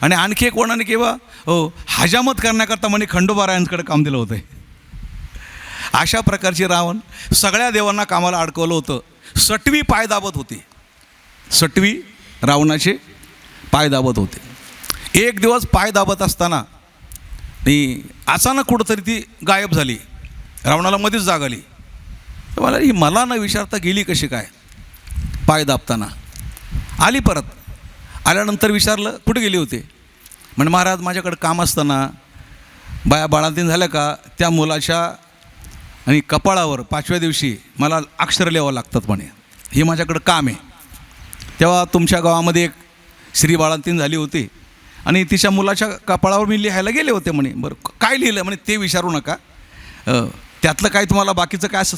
आणि आणखी एक वर्णाने किंवा हजामत करण्याकरता म्हणे खंडोबारायांकडे काम दिलं होतं. अशा प्रकारचे रावण सगळ्या देवांना कामाला अडकवलं होतं. सटवी पाय दाबत होती. सटवी रावणाचे पाय दाबत होते. एक दिवस पाय दाबत असताना ती अचानक कुठंतरी ती गायब झाली. रावणाला मध्येच जाग आली. तर मला ही मला न विचारता गेली कशी काय? पाय दाबताना आली. परत आल्यानंतर विचारलं कुठे गेली होते? म्हणजे महाराज माझ्याकडे काम असताना बाया बाळांतीन झाल्या का त्या मुलाच्या आणि कपाळावर 5व्या दिवशी मला अक्षर लिहावं लागतात म्हणे. हे माझ्याकडं काम आहे. तेव्हा तुमच्या गावामध्ये एक श्री बाळंतीण झाली होती आणि तिच्या मुलाच्या कपाळावर मी लिहायला गेले होते म्हणे. बरं काय लिहिलं म्हणे ते विचारू नका, त्यातलं काय तुम्हाला बाकीचं काय असं.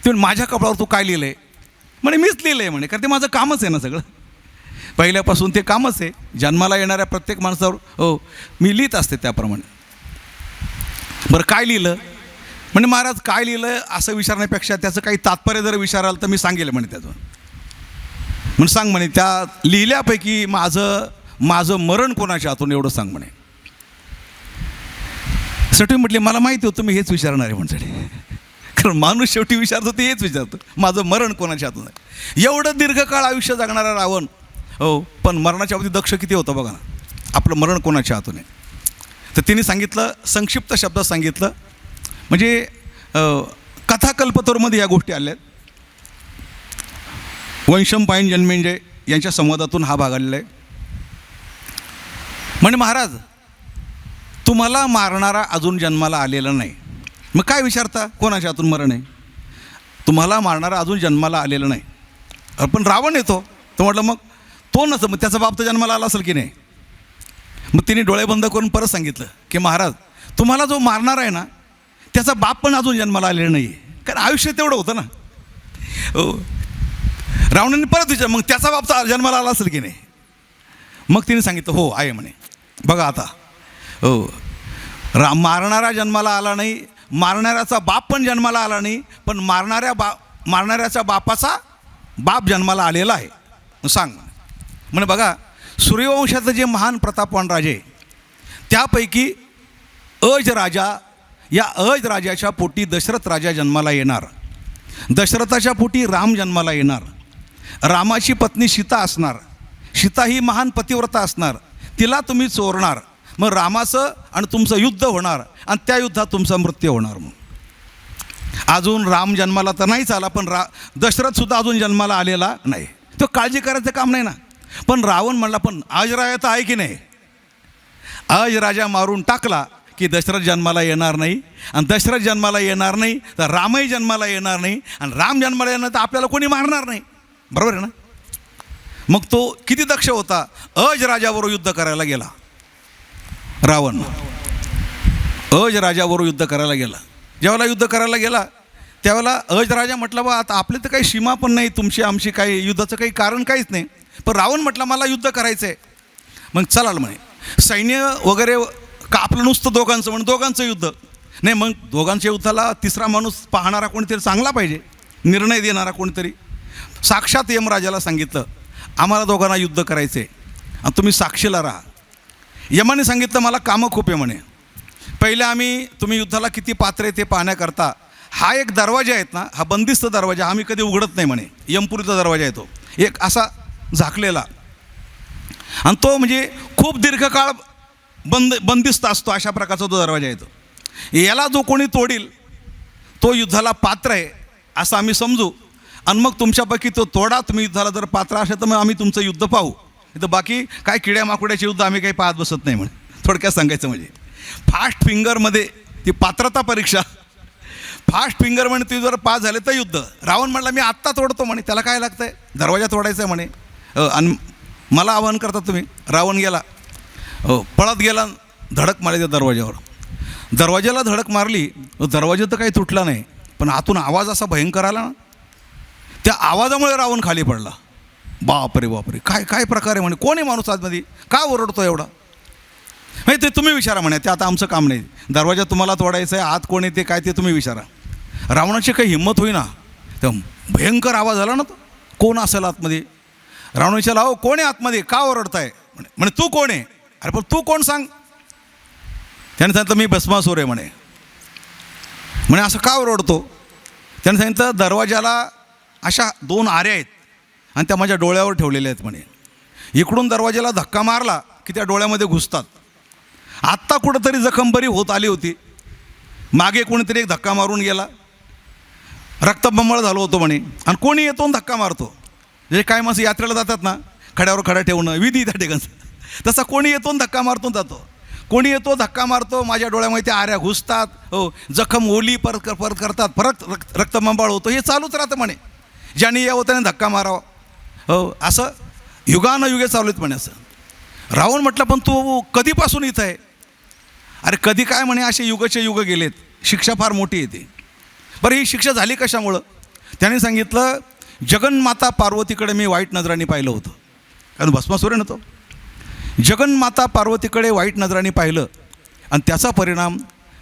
ते माझ्या कपाळावर तू काय लिहिलं आहे म्हणे. मीच लिहिलं आहे म्हणे, कारण ते माझं कामच आहे ना सगळं, पहिल्यापासून ते कामच आहे. जन्माला येणाऱ्या प्रत्येक माणसावर हो मी लिहित असते त्याप्रमाणे. बरं काय लिहिलं म्हणजे महाराज काय लिहिलं असं विचारण्यापेक्षा त्याचं काही तात्पर्य जर विचाराल तर मी सांगेल म्हणे त्याचं. म्हणून सांग म्हणे त्या लिहिल्यापैकी माझं मरण कोणाच्या हातून एवढं सांग म्हणे. शेवटी म्हटले मला माहिती होतं मी हेच विचारणार आहे म्हणजे, कारण माणूस शेवटी विचारतो ते हेच विचारतो, माझं मरण कोणाच्या हातून आहे. एवढं दीर्घकाळ आयुष्य जगणारा रावण हो, पण मरणाच्या बाबतीत दक्ष किती होतं बघा ना, आपलं मरण कोणाच्या हातून आहे. तर तिने सांगितलं, संक्षिप्त शब्दात सांगितलं, म्हणजे कथाकल्पतरूमध्ये या गोष्टी आल्या आहेत. वैशंपायन जन्मेंजय यांच्या संवादातून हा भाग आलेला आहे. म्हणजे महाराज तुम्हाला मारणारा अजून जन्माला आलेला नाही. मग काय विचारता कोणाच्या हातून मरण आहे, तुम्हाला मारणारा अजून जन्माला आलेला नाही. पण रावण येतो तो म्हटलं मग तो नसं, मग त्याचा बाप तर जन्माला आला असेल की नाही. मग तिने डोळे बंद करून परत सांगितलं की महाराज तुम्हाला जो मारणार आहे ना त्याचा बाप पण अजून जन्माला आलेला नाही आहे, कारण आयुष्य तेवढं होतं ना. हो रावणाने परत विचारलं मग त्याचा बाप तर जन्माला आला असेल की नाही. मग तिने सांगितलं हो आहे म्हणे. बघा आता हो मारणारा जन्माला आला नाही, मारणाऱ्याचा बाप पण जन्माला आला नाही, पण मारणाऱ्याच्या बापाचा बाप जन्माला आलेला आहे. सांग म्हणे बघा सूर्यवंशाचं जे महान प्रतापवान राजे त्यापैकी अज राजा, या अज राजाच्या पोटी दशरथ राजा जन्माला येणार, दशरथाच्या पोटी राम जन्माला येणार, रामाची पत्नी सीता असणार, सीता ही महान पतिव्रता असणार, तिला तुम्ही चोरणार, मग रामाचं आणि तुमचं युद्ध होणार आणि त्या युद्धात तुमचा मृत्यू होणार. मग अजून राम जन्माला तर नाहीच आला, पण दशरथसुद्धा अजून जन्माला आलेला नाही. तो काळजी करायचं काम नाही ना. पण रावण म्हणला पण आज राजा तर आहे की नाही, आज राजा मारून टाकला की दशरथ जन्माला येणार नाही, आणि दशरथ जन्माला येणार नाही तर रामही जन्माला येणार नाही, आणि राम जन्माला येणार तर आपल्याला कोणी मारणार नाही. बरोबर आहे ना. मग तो किती दक्ष होता, अज राजाबरोबर युद्ध करायला गेला रावण. अज राजाबरोबर युद्ध करायला गेला. ज्यावेळेला युद्ध करायला गेला त्यावेळेला अज राजा म्हटलं बा आता आपले तर काही सीमा पण नाही, तुमची आमची काही युद्धाचं काही कारण काहीच नाही. पण रावण म्हटलं मला युद्ध करायचं आहे. मग चलाल म्हणे सैन्य वगैरे का आपलं नुसतं दोघांचं म्हणून दोघांचं युद्ध नाही, मग दोघांच्या युद्धाला तिसरा माणूस पाहणारा कोणीतरी चांगला पाहिजे, निर्णय देणारा कोणीतरी. साक्षात यमराजाला सांगितलं आम्हाला दोघांना युद्ध करायचं आहे आणि तुम्ही साक्षीला राहा. यमाने सांगितलं मला कामं खूप आहे म्हणे. पहिले आम्ही तुम्ही युद्धाला किती पात्र आहे ते पाहण्याकरता हा एक दरवाजा आहेत ना, हा बंदिस्त दरवाजा आम्ही कधी उघडत नाही म्हणे. यमपुरीचा दरवाजा आहे तो एक असा झाकलेला, आणि तो म्हणजे खूप दीर्घकाळ बंदिस्त असतो, अशा प्रकारचा तो दरवाजा आहे तो. याला जो कोणी तोडील तो युद्धाला पात्र आहे असं आम्ही समजू, आणि मग तुमच्यापैकी तो तोडा. तुम्ही युद्धाला जर पात्र असेल तर मग आम्ही तुमचं युद्ध पाहू, तर बाकी काय किड्या माकुड्याचे युद्ध आम्ही काही पाहत बसत नाही म्हणे. थोडक्यात सांगायचं म्हणजे फास्ट फिंगरमध्ये ती पात्रता परीक्षा, फास्ट फिंगर म्हणे तुम्ही जर पास झाले तर युद्ध. रावण म्हणला मी आत्ता तोडतो म्हणे, त्याला काय लागतं आहे, दरवाजा तोडायचा आहे म्हणे, आणि मला आवाहन करता तुम्ही. रावण गेला, पळत गेला, धडक मारली त्या दरवाजावर. दरवाजाला धडक मारली, दरवाजा तर काही तुटला नाही, पण आतून आवाज असा भयंकर आला ना, त्या आवाजामुळे रावण खाली पडला. बापरे बापरे काय काय प्रकार आहे म्हणे, कोण आहे माणूस आतमध्ये, का ओरडतो एवढा. म्हणजे ते तुम्ही विचारा म्हणे, ते आता आमचं काम नाही. दरवाजा तुम्हाला तोडायचं आहे, आत कोण आहे ते काय ते तुम्ही विचारा. रावणाची काही हिंमत होईना, तर भयंकर आवाज आला ना, तो कोण असेल आतमध्ये. रावण विचारला हो कोण आहे आतमध्ये, का ओरडताय म्हणे. तू कोण आहे, अरे पण तू कोण सांग. त्याने सांगितलं मी भस्मासूर आहे म्हणे. म्हणे असं का ओरडतो. त्याने सांगितलं दरवाजाला अशा 2 आऱ्या आहेत आणि त्या माझ्या डोळ्यावर ठेवलेल्या आहेत म्हणे. इकडून दरवाजाला धक्का मारला की त्या डोळ्यामध्ये घुसतात. आत्ता कुठंतरी जखम बरी होत आली होती, मागे कोणीतरी एक धक्का मारून गेला, रक्तबंबाळ झालं होतं म्हणे. आणि कोणी येतो धक्का मारतो, जे काय माणसं यात्रेला जातात ना, खड्यावर खडा ठेवणं विधी त्या ठिकाणचं, तसा कोणी येतो धक्का मारतो जातो. कोणी येतो धक्का मारतो, माझ्या डोळ्यामध्ये त्या आऱ्या घुसतात, हो जखम ओली परत करतात, परत रक्तबंबाळ होतो, हे चालूच राहतं म्हणे. ज्याने यावं त्याने धक्का मारावा. हो, असं युगानुयुगे चालू आहेत म्हणे. असं रावण म्हटलं पण तू कधीपासून इथं आहे? अरे कधी काय म्हणे, असे युगचे युग गेलेत, शिक्षा फार मोठी येते. बरं ही शिक्षा झाली कशामुळं? त्याने सांगितलं जगन्माता पार्वतीकडे मी वाईट नजराने पाहिलं होतं, कारण भस्मासुर आहे ना तो. जगन्माता पार्वतीकडे वाईट नजराने पाहिलं आणि त्याचा परिणाम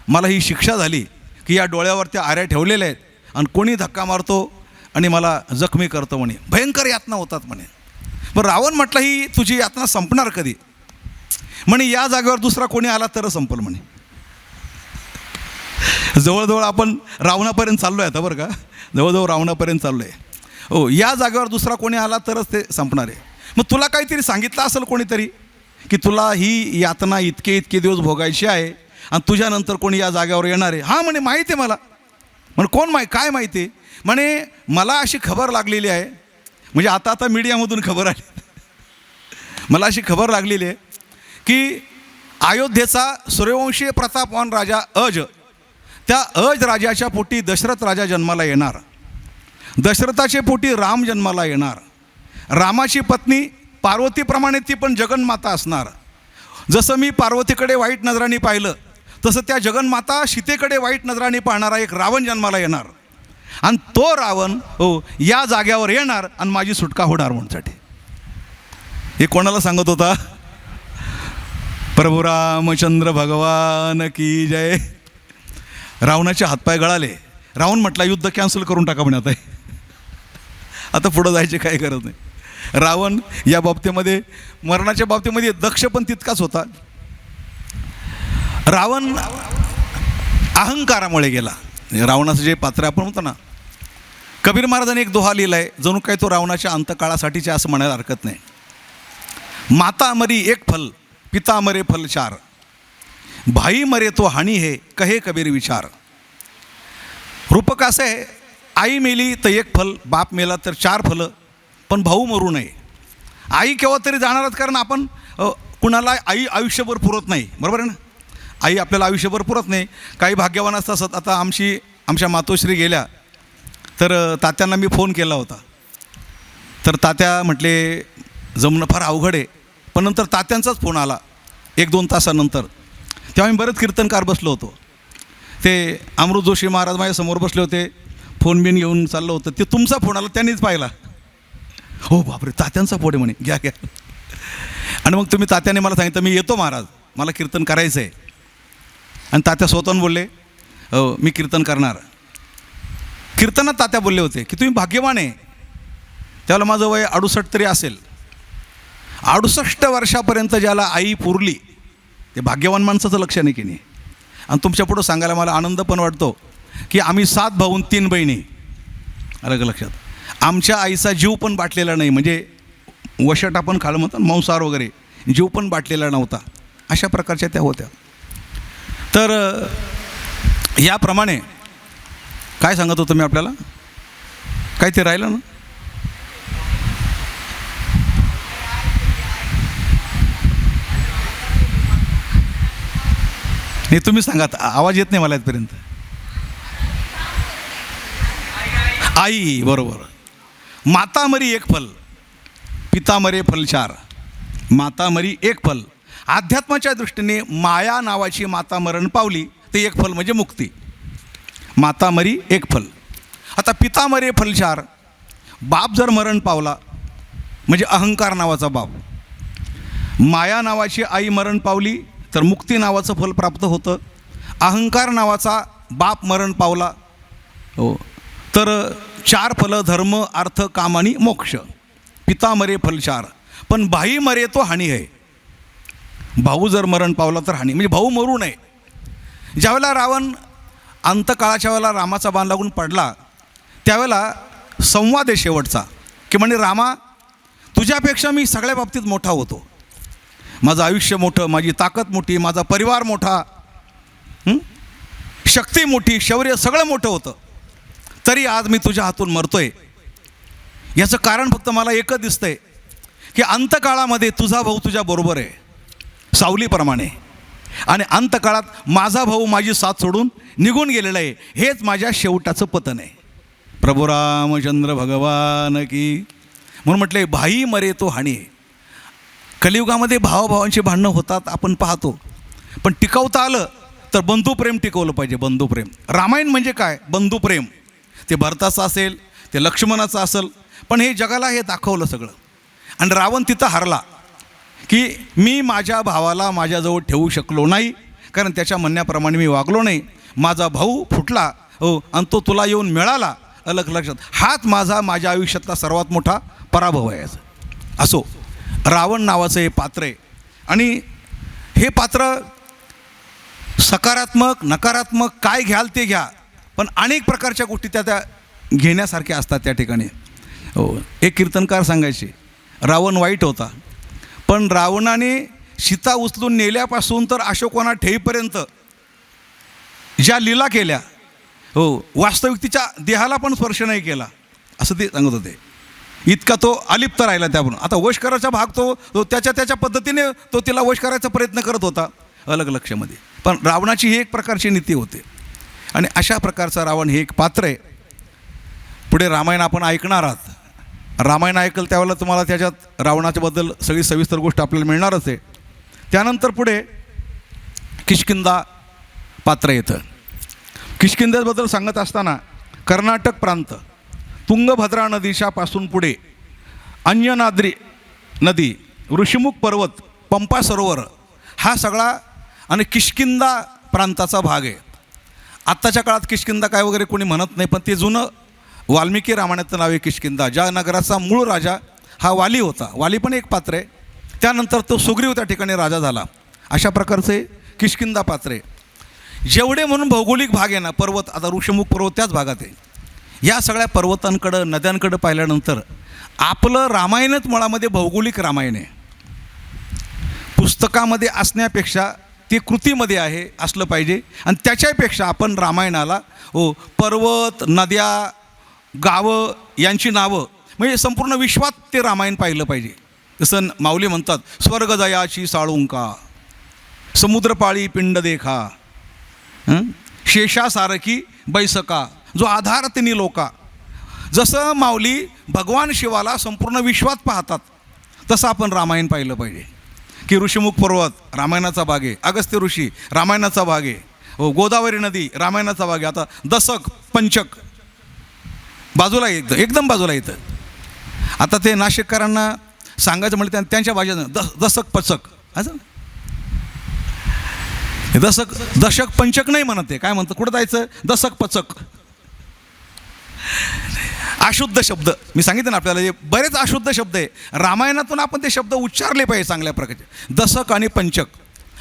मला ही शिक्षा झाली की या डोळ्यावर त्या आऱ्या ठेवलेल्या आहेत आणि कोणी धक्का मारतो आणि मला जखमी करतो म्हणे. भयंकर यातना होतात म्हणे. पण रावण म्हटलं ही तुझी यातना संपणार कधी? म्हणे या जागेवर दुसरा कोणी आला तर संपल म्हणे. जवळजवळ आपण रावणापर्यंत चाललो आहे आता बरं का, जवळजवळ रावणापर्यंत चाललो आहे. हो, या जागेवर दुसरा कोणी आला तरच ते संपणार आहे. मग तुला काहीतरी सांगितलं असेल कोणीतरी की तुला ही यातना इतके इतके दिवस भोगायची आहे आणि तुझ्यानंतर कोणी या जागेवर येणार आहे. हां म्हणे माहिती आहे मला. म्हणे कोण काय माहिती आहे? म्हणे मला अशी खबर लागलेली आहे, म्हणजे आता आता मीडियामधून खबर आली, मला अशी खबर लागलेली आहे की अयोध्येचा सूर्यवंशीय प्रतापवान राजा अज, त्या अज राजाच्या पोटी दशरथ राजा जन्माला येणार, दशरथाचे पोटी राम जन्माला येणार, रामाची पत्नी पार्वतीप्रमाणे ती पण जगन्माता असणार. जसं मी पार्वतीकडे वाईट नजराने पाहिलं तसं त्या जगन्माता सीतेकडे वाईट नजराने पाहणारा एक रावण जन्माला येणार आणि तो रावण हो या जाग्यावर येणार आणि माझी सुटका होणार म्हणूनसाठी. हे कोणाला सांगत होता? प्रभू रामचंद्र भगवान की जय. रावणाचे हातपाय गळाले. रावण म्हटला युद्ध कॅन्सल करून टाका म्हणे, आता पुढं जायची काही गरज नाही. रावण या बाबतीमध्ये, मरणाच्या बाबतीमध्ये दक्ष पण तितकाच होता. रावण अहंकारामुळे गेला. रावणाचं जे पात्र आपण म्हणतो ना, कबीर महाराजांनी एक दोहा लिहिला आहे, जणू काही तो रावणाच्या अंतकाळासाठीचे असं म्हणायला हरकत नाही. माता मरी एक फल, पिता मरे फल चार, भाई मरे तो हानी है, कहे कबीर विचार. रूपक असं आहे, आई मेली तर एक फल, बाप मेला तर चार फलं, पण भाऊ मरू नये. आई केव्हा तरी जाणारच, कारण आपण कुणाला आई आयुष्यभर पुरत नाही, बरोबर आहे ना. आई आपल्याला आयुष्यभर पुरत नाही. काही भाग्यवान असतात. आता आमच्या मातोश्री गेल्या तर तात्यांना मी फोन केला होता, तर तात्या म्हटले जमणं फार अवघड आहे. पण नंतर तात्यांचाच फोन आला 1-2 तासानंतर. तेव्हा आम्ही बरेच कीर्तनकार बसलो होतो. ते अमृत जोशी महाराज माझ्यासमोर बसले होते, फोन बिन घेऊन चाललो होतं. ते तुमचा फोन आला, त्यांनीच पाहिला. हो बापरे, तात्यांचा फोन आहे म्हणे, घ्या. आणि मग तुम्ही तात्याने मला सांगितलं मी येतो महाराज, मला कीर्तन करायचं आहे. आणि तात्या स्वतःहून बोलले हो मी कीर्तन करणार. कीर्तनात तात्या बोलले होते की तुम्ही भाग्यवान आहे. त्यावेळेला माझं वय 68 तरी असेल. 68 वर्षापर्यंत ज्याला आई पुरली ते भाग्यवान माणसाचं लक्षण आहे की नाही. आणि तुमच्या पुढं सांगायला मला आनंद पण वाटतो की आम्ही 7 भाऊ 3 बहिणी. अलग लक्षात, आमच्या आईचा जीव पण बाटलेला नाही, म्हणजे वशट आपण खाल्लं म्हणतात मांसाहार वगैरे, जीव पण बाटलेला नव्हता. अशा प्रकारच्या त्या होत्या. तर याप्रमाणे काय सांगत होतो मी आपल्याला, काय ते राहिलं ना. नाही तुम्ही सांगा, आवाज येत नाही मला इथपर्यंत. आई, बरोबर. माता मरी एक फल, पिता मरे फल चार. माता मरी एक फल. अध्यात्माच्या दृष्टीने माया नावाची माता मरण पावली ते एक फल म्हणजे मुक्ती. माता मरी एक फल. आता पिता मरे फल चार. बाप जर मरण पावला म्हणजे अहंकार नावाचा बाप, माया नावाची आई मरण पावली तर मुक्ती नावाचं फल प्राप्त होतं. अहंकार नावाचा बाप मरण पावला हो तर 4 फलं, धर्म अर्थ काम आणि मोक्ष. पिता मरे फल चार. पण भाई मरे तो हानी आहे. भाऊ जर मरण पावला तर हानी, म्हणजे भाऊ मरू नये. ज्यावेळेला रावण अंतकाळाच्या वेळेला रामाचा बाण लागून पडला त्यावेळेला संवाद आहे शेवटचा की म्हणे रामा तुझ्यापेक्षा मी सगळ्या बाबतीत मोठा होतो. माझं आयुष्य मोठं, माझी ताकद मोठी, माझा परिवार मोठा, शक्ती मोठी, शौर्य सगळं मोठं होतं, तरी आज मी तुझ्या हातून मरतोय. याचं कारण फक्त मला एकच दिसतंय की अंतकाळामध्ये तुझा भाऊ तुझ्या बरोबर आहे सावलीप्रमाणे, आणि अंतकाळात माझा भाऊ माझी साथ सोडून निघून गेलेला आहे. हेच माझ्या शेवटाचं पतन आहे. प्रभू रामचंद्र भगवान की. म्हणून म्हटले भाई मरे तो हाणी. कलियुगामध्ये भावाभावांची भांडणं होतात आपण पाहतो, पण टिकवता आलं तर बंधुप्रेम टिकवलं पाहिजे. बंधुप्रेम, रामायण म्हणजे काय? बंधुप्रेम. ते भरताचं असेल, ते लक्ष्मणाचं असेल, पण हे जगाला हे दाखवलं सगळं. आणि रावण तिथं हरला की मी माझ्या भावाला माझ्याजवळ ठेवू शकलो नाही, कारण त्याच्या म्हणण्याप्रमाणे मी वागलो नाही. माझा भाऊ फुटला हो, आणि तो तुला येऊन मिळाला, अलग लक्षात. हाच माझ्या आयुष्यातला सर्वात मोठा पराभव आहे. असो, रावण नावाचं हे पात्र आहे. आणि हे पात्र सकारात्मक नकारात्मक काय घ्याल ते घ्या, पण अनेक प्रकारच्या गोष्टी त्या घेण्यासारख्या असतात त्या ठिकाणी. हो, एक कीर्तनकार सांगायचे रावण वाईट होता, पण रावणाने सीता उचलून नेल्यापासून तर अशोकवनात ठेवीपर्यंत ज्या लीला केल्या, हो, वास्तविक तिच्या देहाला पण स्पर्श नाही केला, असं ते सांगत होते. इतका तो अलिप्त राहिला त्यावरून. आता वश करायचा भाग तो त्याच्या पद्धतीने तो तिला वश करायचा प्रयत्न करत होता अलग लक्षामध्ये. पण रावणाची ही एक प्रकारची नीती होते. आणि अशा प्रकारचा रावण हे एक पात्र आहे. पुढे रामायण आपण ऐकणार आहात. रामायण ऐकल त्यावेळेला तुम्हाला त्याच्यात रावणाच्याबद्दल सगळी सविस्तर गोष्ट आपल्याला मिळणारच आहे. त्यानंतर पुढे किष्किंधा पात्र येतं. किष्किंधेबद्दल सांगत असताना कर्नाटक प्रांत, तुंगभद्रा नदीच्यापासून पुढे अंजनाद्री नदी, ऋषिमुख पर्वत, पंपा सरोवर हा सगळा आणि किष्किंधा प्रांताचा भाग आहे. आत्ताच्या काळात किष्किंधा काय वगैरे कोणी म्हणत नाही, पण ते जुनं वाल्मिकी रामायणाचं नाव आहे किष्किंधा. ज्या नगराचा मूळ राजा हा वाली होता. वाली पण एक पात्र आहे. त्यानंतर तो सुग्रीव त्या ठिकाणी राजा झाला. अशा प्रकारचे किष्किंधा पात्र आहे. जेवढे म्हणून भौगोलिक भाग आहे ना, पर्वत, आता ऋषिमुख पर्वत त्याच भागात आहे. या सगळ्या पर्वतांकडं नद्यांकडं पाहिल्यानंतर आपलं रामायणच मुळामध्ये भौगोलिक रामायण आहे. पुस्तकामध्ये असण्यापेक्षा ते कृतीमध्ये आहे, असलं पाहिजे. आणि त्याच्यापेक्षा आपण रामायणाला हो पर्वत, नद्या, गावं यांची नावं, म्हणजे संपूर्ण विश्वात ते रामायण पाहिलं पाहिजे. जसं माऊली म्हणतात, स्वर्गदयाची साळुंका, समुद्रपाळी पिंड देखा, शेषासारखी बैसका, जो आधार तिनी लोका. जसं माऊली भगवान शिवाला संपूर्ण विश्वात पाहतात, तसं आपण रामायण पाहिलं पाहिजे. की ऋषिमुख पर्वत रामायणाचा भाग आहे, अगस्त्य ऋषी रामायणाचा भाग आहे, हो गोदावरी नदी रामायणाचा भाग आहे. आता दशक पंचक बाजूला येतं, एकदम बाजूला येतं. आता ते नाशिककरांना सांगायचं म्हटलं त्यांच्या भाषेत दशक पचक, असं दशक पंचक नाही म्हणत आहे. काय म्हणतं, कुठं जायचं, दशक पचक, अशुद्ध शब्द. मी सांगितलं ना आपल्याला, हे बरेच अशुद्ध शब्द आहे. रामायणातून आपण ते शब्द उच्चारले पाहिजे चांगल्या प्रकारचे. दशक आणि पंचक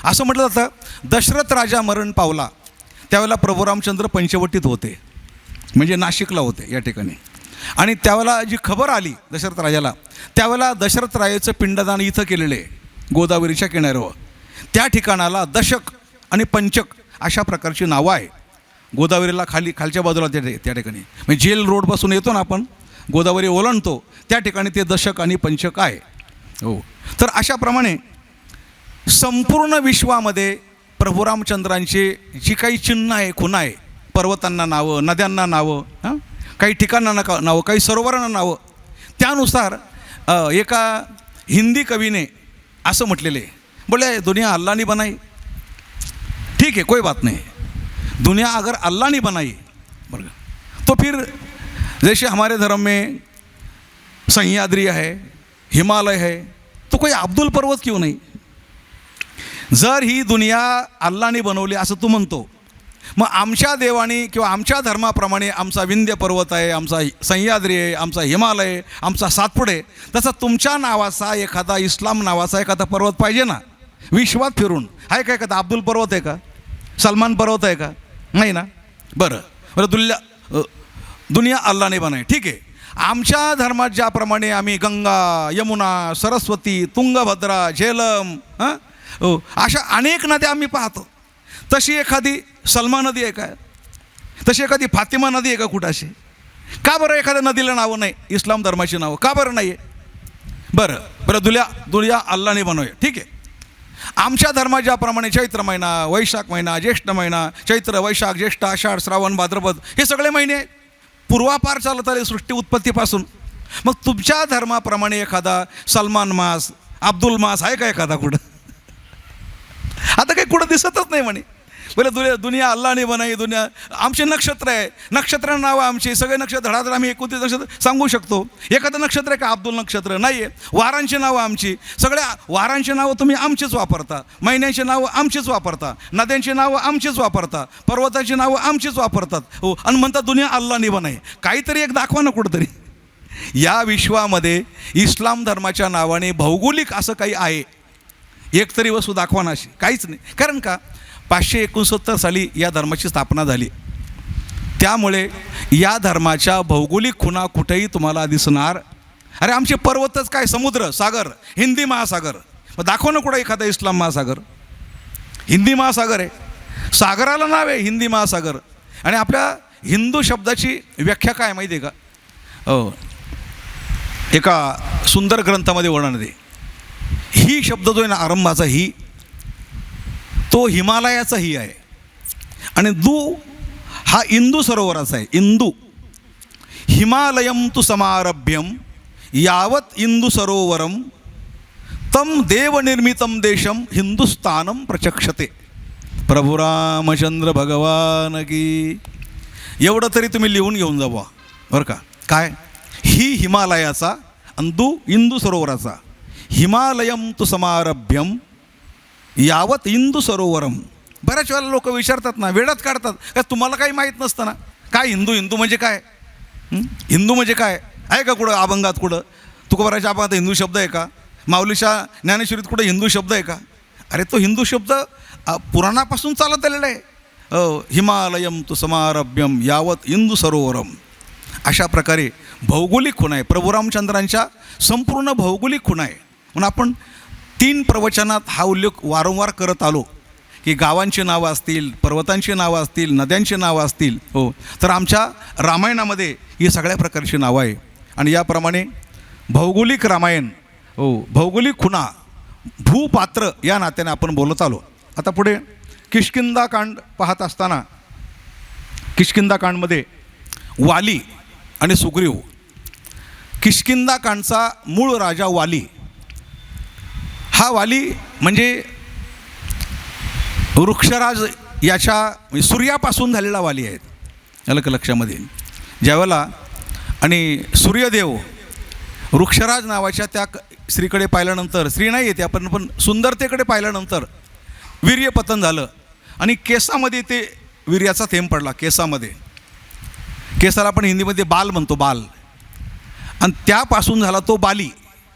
असं म्हटलं जातं. दशरथ राजा मरण पावला त्यावेळेला प्रभू रामचंद्र पंचवटीत होते, म्हणजे नाशिकला होते या ठिकाणी. आणि त्यावेळेला जी खबर आली दशरथ राजाला, त्यावेळेला दशरथ राजाचं पिंडदान इथं केलेलं आहे गोदावरीच्या किनाऱ्यावर. त्या ठिकाणाला दशक आणि पंचक अशा प्रकारची नावं आहे. गोदावरीला खालच्या बाजूला त्या ठिकाणी, म्हणजे जेल रोडपासून येतो ना आपण, गोदावरी ओलांडतो त्या ठिकाणी ते दशक आणि पंचक आहे. हो, तर अशाप्रमाणे संपूर्ण विश्वामध्ये प्रभू रामचंद्रांचे जी काही चिन्ह आहे, खुणा आहे, पर्वतांना नावं, नद्यांना नावं, काही ठिकाणांना नावं, काही सरोवरांना नावं, त्यानुसार एका हिंदी कवीने असं म्हटलेले, बोले दुनिया अल्लाह ने बनाई, ठीक है कोई बात नहीं, दुनिया अगर अल्लाह ने बनाई तो फिर जैसे हमारे धर्म में सह्याद्री है, हिमालय है, तो कोई अब्दुल पर्वत क्यों नहीं? जर ही दुनिया अल्लाने बनवली असं तू म्हणतो, मग आमच्या देवाने किंवा आमच्या धर्माप्रमाणे आमचा विंध्य पर्वत आहे, आमचा सह्याद्री आहे, आमचा हिमालय आहे, आमचा सातपुडे, तसा तुमच्या नावाचा एखादा इस्लाम नावाचा एखादा पर्वत पाहिजे ना विश्वात फिरून. आहे का एखादा अब्दुल पर्वत आहे का, सलमान पर्वत आहे का? नाही ना. बरं दुनिया अल्लाने बनाई, ठीक आहे. आमच्या धर्मात ज्याप्रमाणे आम्ही गंगा, यमुना, सरस्वती, तुंगभद्रा, झेलम, अशा अनेक नद्या आम्ही पाहतो, तशी एखादी सलमा नदी आहे का? तशी एखादी फातिमा नदी आहे का कुठं अशी? का बरं एखाद्या नदीला नावं नाही इस्लाम धर्माची नावं, का बरं नाही आहे? बरं दुनिया अल्लाने बनवूया, ठीक आहे. आमच्या धर्मात ज्याप्रमाणे चैत्र महिना, वैशाख महिना, ज्येष्ठ महिना, चैत्र वैशाख ज्येष्ठ आषाढ श्रावण भाद्रपद हे सगळे महिने पूर्वापार चालत आले सृष्टी उत्पत्तीपासून. मग तुमच्या धर्माप्रमाणे एखादा सलमान मास, अब्दुल मास आहे का एखादा कुठं? आता काही कुठं दिसतच नाही म्हणे. बोले दुनिया अल्लाने बनाई, दुनिया आमचे नक्षत्र आहे, नक्षत्रांना नावं आमची, सगळे नक्षत्र धडाधड आम्ही 29 नक्षत्र सांगू शकतो. एखादं नक्षत्र आहे का अब्दुल नक्षत्र? नाही आहे. वारांची नावं आमची, सगळ्या वारांची नावं तुम्ही आमचीच वापरता, महिन्यांची नावं आमचीच वापरता, नद्यांची नावं आमचीच वापरता, पर्वताची नावं आमचीच वापरतात. हो, आणि म्हणतात दुनिया अल्लाने बनाई. काहीतरी एक दाखवा ना कुठंतरी. या विश्वामध्ये इस्लाम धर्माच्या नावाने भौगोलिक असं काही आहे, एक तरी वस्तू दाखवा ना अशी. काहीच नाही. कारण का 569 साली या धर्माची स्थापना झाली. त्यामुळे या धर्माच्या भौगोलिक खुणा कुठेही तुम्हाला दिसणार. अरे आमचे पर्वतच काय, समुद्र, सागर, हिंदी महासागर. मग दाखव ना कुठं एखादा इस्लाम महासागर. हिंदी महासागर आहे, सागराला नाव आहे हिंदी महासागर. आणि आपल्या हिंदू शब्दाची व्याख्या काय माहिती आहे का? हो, एका सुंदर ग्रंथामध्ये वर्णन आहे. ही शब्द जो आहे ना आरंभाचा, ही तो हिमालयाचा ही आहे. आणि दू हा इंदू सरोवराचा आहे. इंदू हिमालयम तु समारभ्यम यावत इंदू सरोवरम तम देवनिर्मितम देशम हिंदुस्थानम प्रचक्षते. प्रभू रामचंद्र भगवान की. एवढं तरी तुम्ही लिहून घेऊन जावा बरं का. काय? ही हिमालयाचा अंदू इंदू सरोवराचा. हिमालयम तु समारभ्यम यावत इंदू सरोवरम. बऱ्याच वेळेला लोक विचारतात ना, वेळात काढतात का तुम्हाला काही माहीत नसतं ना. काय हिंदू म्हणजे काय? हिंदू म्हणजे काय आहे का कुठं अभंगात? कुठं तुकोबाराच्या अभंगात हिंदू शब्द आहे का? माऊलीच्या ज्ञानेश्वरीत कुठं हिंदू शब्द आहे का? अरे तो हिंदू शब्द पुराणापासून चालत आलेला आहे. हिमालयम तु समारभ्यम यावत इंदू सरोवरम. अशा प्रकारे भौगोलिक खुणा आहे. प्रभू रामचंद्रांच्या संपूर्ण भौगोलिक खुणा आहे. म्हणून आपण 3 प्रवचनात हा उल्लेख वारंवार करत आलो की गावांची नावं असतील, पर्वतांची नावं असतील, नद्यांची नावं असतील. हो, तर आमच्या रामायणामध्ये ही सगळ्या प्रकारची नावं आहे. आणि याप्रमाणे भौगोलिक रामायण, हो, भौगोलिक खुणा, भूपात्र या नात्याने आपण बोलत आलो. आता पुढे किष्किंधाकांड पाहत असताना किष्किंधाकांडमध्ये वाली आणि सुग्रीव. किष्किंधाकांडचा मूळ राजा वाली. हा वाली म्हणजे वृक्षराज याच्या सूर्यापासून झालेला वाली आहे. आलं का लक्षामध्ये? ज्यावेळेला आणि सूर्यदेव वृक्षराज नावाच्या त्या स्त्रीकडे पाहिल्यानंतर, स्त्री नाही येते आपण, पण सुंदरतेकडे पाहिल्यानंतर वीर्यपतन झालं आणि केसामध्ये ते वीर्याचा थेंब पडला. केसामध्ये, केसाला आपण हिंदीमध्ये बाल म्हणतो, बाल. आणि त्यापासून झाला तो बाली.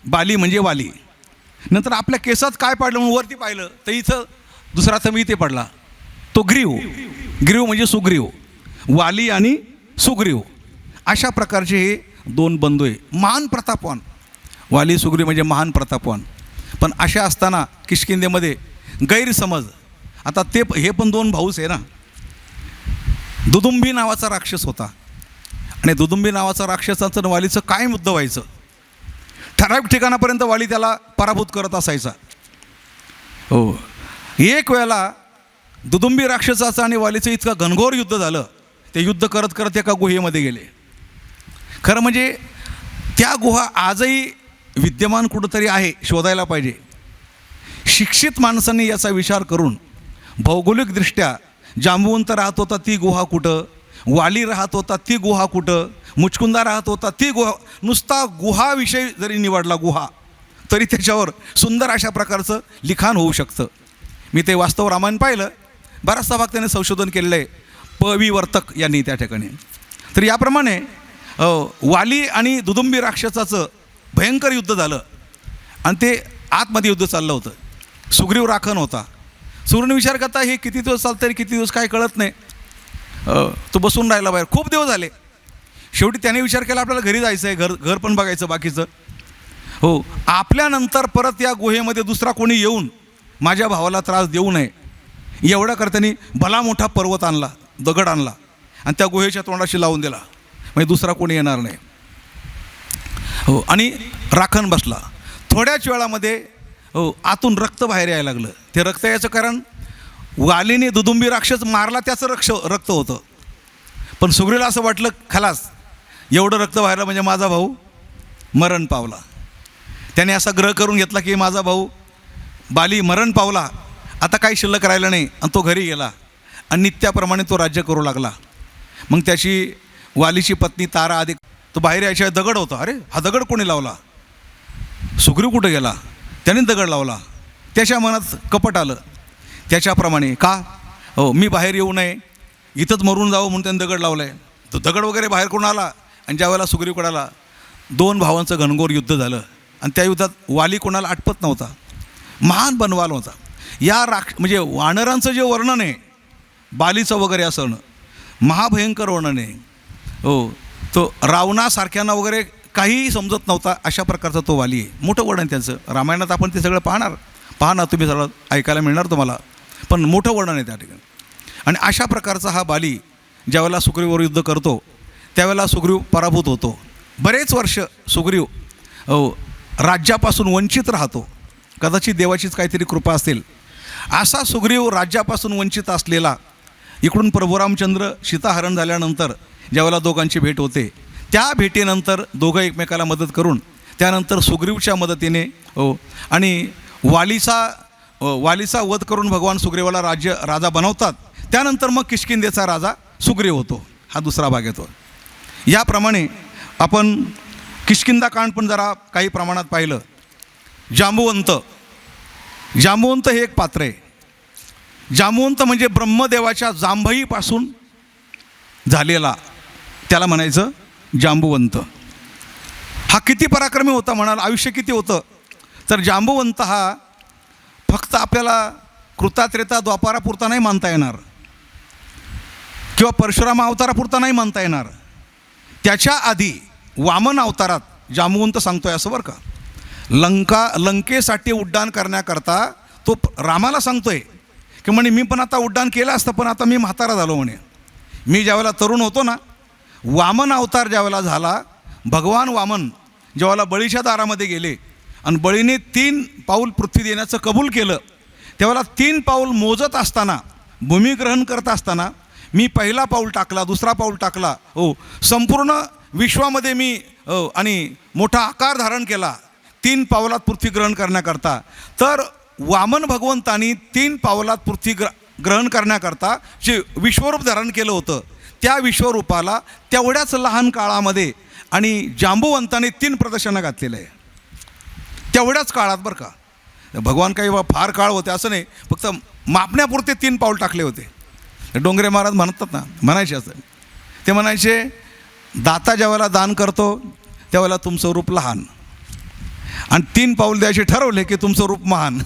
बाली म्हणजे वाली. नंतर आपल्या केसात काय पडलं म्हणून वरती पाहिलं तर इथं दुसरा थंब इथे पडला, तो ग्रीव. ग्रीव म्हणजे सुग्रीव. वाली आणि सुग्रीव अशा प्रकारचे हे 2 बंधू आहे, महान प्रतापवान. वाली सुग्रीव म्हणजे महान प्रतापवान. पण अशा असताना किष्किंधेमध्ये गैरसमज. आता ते हे पण 2 भाऊच आहे ना. दुदुंभी नावाचा राक्षस होता आणि दुदुंभी नावाचा राक्षसाचं वालीचं काय मुद्दा व्हायचं. ठराविक ठिकाणापर्यंत वाली त्याला पराभूत करत असायचा. हो, एक वेळेला दुदुंभी राक्षसाचं आणि वालीचं इतकं घनघोर युद्ध झालं. ते युद्ध करत करत एका गुहेमध्ये गेले. खरं म्हणजे त्या गुहा आजही विद्यमान कुठंतरी आहे, शोधायला पाहिजे. शिक्षित माणसांनी याचा विचार करून भौगोलिकदृष्ट्या जांबुवंत राहत होता ती गुहा कुठं, वाली राहत होता ती गुहा कुठं, मुचकुंदा राहत होता ती गुहा. नुसता गुहाविषयी जरी निवडला गुहा तरी त्याच्यावर सुंदर अशा प्रकारचं लिखाण होऊ शकतं. मी ते वास्तव रामायण पाहिलं, बराचसा भाग त्याने संशोधन केलेलं आहे पविवर्तक यांनी त्या ठिकाणी. तर याप्रमाणे वाली आणि दुदुंभी राक्षसाचं भयंकर युद्ध झालं आणि ते आतमध्ये युद्ध चाललं होतं. सुग्रीव राखण होता. सुग्रीवने विचार करता हे किती दिवस चालतं रे, किती दिवस काय कळत नाही. तो बसून राहिला बाहेर, खूप दिवस झाले. शेवटी त्याने विचार केला आपल्याला घरी जायचं आहे, घर पण बघायचं बाकीचं. हो, आपल्यानंतर परत या गुहेमध्ये दुसरा कोणी येऊन माझ्या भावाला त्रास देऊ नये एवढ्या करताना भला मोठा पर्वत आणला, दगड आणला आणि त्या गुहेच्या तोंडाशी लावून दिला, म्हणजे दुसरा कोणी येणार नाही. हो, आणि राखण बसला. थोड्याच वेळामध्ये हो आतून रक्त बाहेर यायला लागलं. ते रक्त याचं कारण वालीने दुदुंभी राक्षस मारला त्याचं रक्त होतं. पण सुग्रीला असं वाटलं खलास, एवढं रक्त बाहेर म्हणजे माझा भाऊ मरण पावला. त्याने असा ग्रह करून घेतला की माझा भाऊ बाली मरण पावला, आता काही शिल्लक राहिलं नाही, आणि तो घरी गेला आणि नित्याप्रमाणे तो राज्य करू लागला. मग त्याची वालीची पत्नी तारा आधी तो बाहेर यायच्या दगड होता. अरे हा दगड कोणी लावला? सुग्रीव कुठं गेला? त्याने दगड लावला. त्याच्या मनात कपट आलं. त्याच्याप्रमाणे का हो मी बाहेर येऊ नये, इथंच मरून जावं म्हणून त्याने दगड लावलं आहे. तो दगड वगैरे बाहेर करून आला आणि ज्यावेळेला सुग्रीवकडे आला, दोन भावांचं घनघोर युद्ध झालं आणि त्या युद्धात वाली कोणाला आटपत नव्हता, महान बनवाल होता. या म्हणजे वानरांचं जे वर्णन आहे बालीचं वगैरे असं महाभयंकर वर्णन आहे. हो तो रावणासारख्यांना वगैरे काहीही समजत नव्हता, अशा प्रकारचा तो वाली आहे. मोठं वर्णन त्यांचं रामायणात आपण ते सगळं पाहणार तुम्ही सगळं ऐकायला मिळणार तुम्हाला, पण मोठं वर्णन आहे त्या ठिकाणी. आणि अशा प्रकारचा हा बाली ज्यावेळेला सुग्रीवावर युद्ध करतो त्यावेळेला सुग्रीव पराभूत होतो. बरेच वर्ष सुग्रीव राज्यापासून वंचित राहतो. कदाचित देवाचीच काहीतरी कृपा असेल. असा सुग्रीव राज्यापासून वंचित असलेला इकडून प्रभू रामचंद्र सीताहरण झाल्यानंतर ज्यावेळेला दोघांची भेट होते, त्या भेटीनंतर दोघं एकमेकाला मदत करून त्यानंतर सुग्रीवच्या मदतीने आणि वालीचा वध करून भगवान सुग्रीवाला राजा बनवतात. त्यानंतर मग किष्किंधेचा राजा सुग्रीव होतो. हा दुसरा भाग येतो. याप्रमाणे आपण किष्किंधा कांड पण जरा काही प्रमाणात पाहिलं. जांबुवंत हे एक पात्र आहे. जांबुवंत म्हणजे ब्रह्मदेवाच्या जांभईपासून झालेला, त्याला म्हणायचं जांबुवंत. हा किती पराक्रमी होता म्हणाल, आयुष्य किती होतं तर जांबुवंत हा फक्त आपल्याला कृतात्रेता द्वापारापुरता नाही मानता येणार किंवा परशुराम अवतारापुरता नाही मानता येणार. त्याच्या आधी वामन अवतारात जांबुवंत सांगतोय असं बरं का. लंकेसाठी उड्डाण करण्याकरता तो रामाला सांगतोय की म्हणे मी पण आता उड्डाण केलं असतं, पण आता मी म्हातारा झालो म्हणे. मी ज्यावेळेला तरुण होतो ना, वामन अवतार ज्यावेळेला झाला, भगवान वामन ज्यावेळेला बळीच्या दारामध्ये गेले आणि बळीने 3 पाऊल पृथ्वी देण्याचं कबूल केलं, त्यावेळेला 3 पाऊल मोजत असताना, भूमिग्रहण करत असताना मी पहिला पाऊल टाकला, दुसरा पाऊल टाकला, संपूर्ण विश्वामध्ये मी आणि मोठा आकार धारण केला 3 पावलात पृथ्वी ग्रहण करण्याकरता. तर वामन भगवंतानी 3 पावलात पृथ्वी ग्रहण करण्याकरता जे विश्वरूप धारण केलं होतं, त्या विश्वरूपाला तेवढ्याच लहान काळामध्ये आणि जांबुवंताने 3 प्रदर्शनं घातलेलं आहे तेवढ्याच काळात बरं का. भगवान काही फार काळ होते असं नाही, फक्त मापण्यापुरते 3 पाऊल टाकले होते. डोंगरे महाराज म्हणतात ना, म्हणायचे असं, ते म्हणायचे दाता ज्यावेळेला दान करतो त्यावेळेला तुमचं रूप लहान आणि 3 पाऊल द्यायचे ठरवले की तुमचं रूप महान.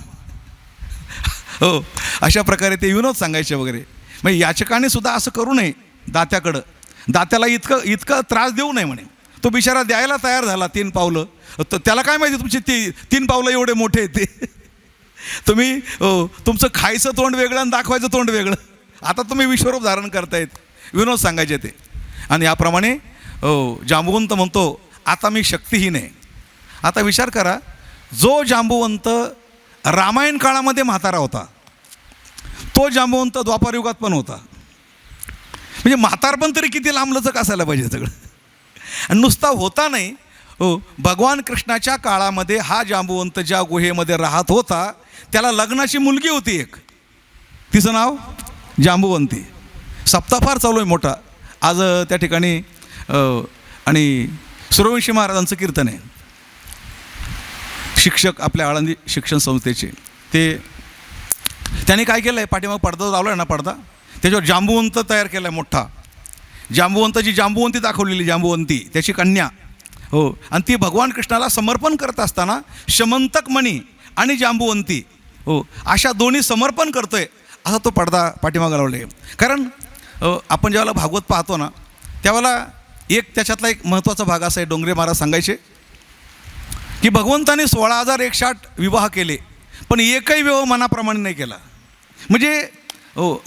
हो अशा प्रकारे ते विनोद सांगायचे वगैरे. मग याचकाने सुद्धा असं करू नये दात्याकडं. दात्याला इतकं त्रास देऊ नये म्हणे. तो बिचारा द्यायला तयार झाला 3 पावलं, तर त्याला काय माहिती तुमची 3 पावलं एवढे मोठे आहेत ते. तुम्ही तुमचं खायचं तोंड वेगळं आणि दाखवायचं तोंड वेगळं. आता तुम्ही विश्वरूप धारण करतायत, विनोद सांगायचे ते. आणि याप्रमाणे जांबुवंत म्हणतो आता मी शक्तिहीन आहे. आता विचार करा, जो जांबुवंत रामायण काळामध्ये म्हातारा होता, तो जांबुवंत द्वापारयुगात पण होता. म्हणजे म्हातारपण तरी किती लांबलचक असायला पाहिजे सगळं. आणि नुसता होता नाही, भगवान कृष्णाच्या काळामध्ये हा जांबुवंत ज्या गुहेमध्ये राहत होता त्याला लग्नाची मुलगी होती एक, तिचं नाव जांबुवंती. सप्ताह फार चालू आहे मोठा आज त्या ठिकाणी. आणि सूर्यवंशी महाराजांचं कीर्तन आहे. शिक्षक आपल्या आळंदी शिक्षण संस्थेचे, त्यांनी काय केलं आहे, पाठीमाग पडदा लावला आहे ना, पडदा त्याच्यावर जांबुवंत तयार केला आहे मोठा. जांबुवंताची जांबुवंती दाखवलेली, जांबुवंती त्याची कन्या. हो, आणि ती भगवान कृष्णाला समर्पण करत असताना शमंतक मणी आणि जांबुवंती अशा दोन्ही समर्पण करतोय असा तो पडदा पाठीमागं लावला आहे. कारण आपण ज्यावेळेला भागवत पाहतो ना, त्यावेळेला त्याच्यातला एक महत्त्वाचा भाग असा आहे, डोंगरे महाराज सांगायचे की भगवंताने 16,108 विवाह केले, पण एकही विवाह मनाप्रमाणे नाही केला. म्हणजे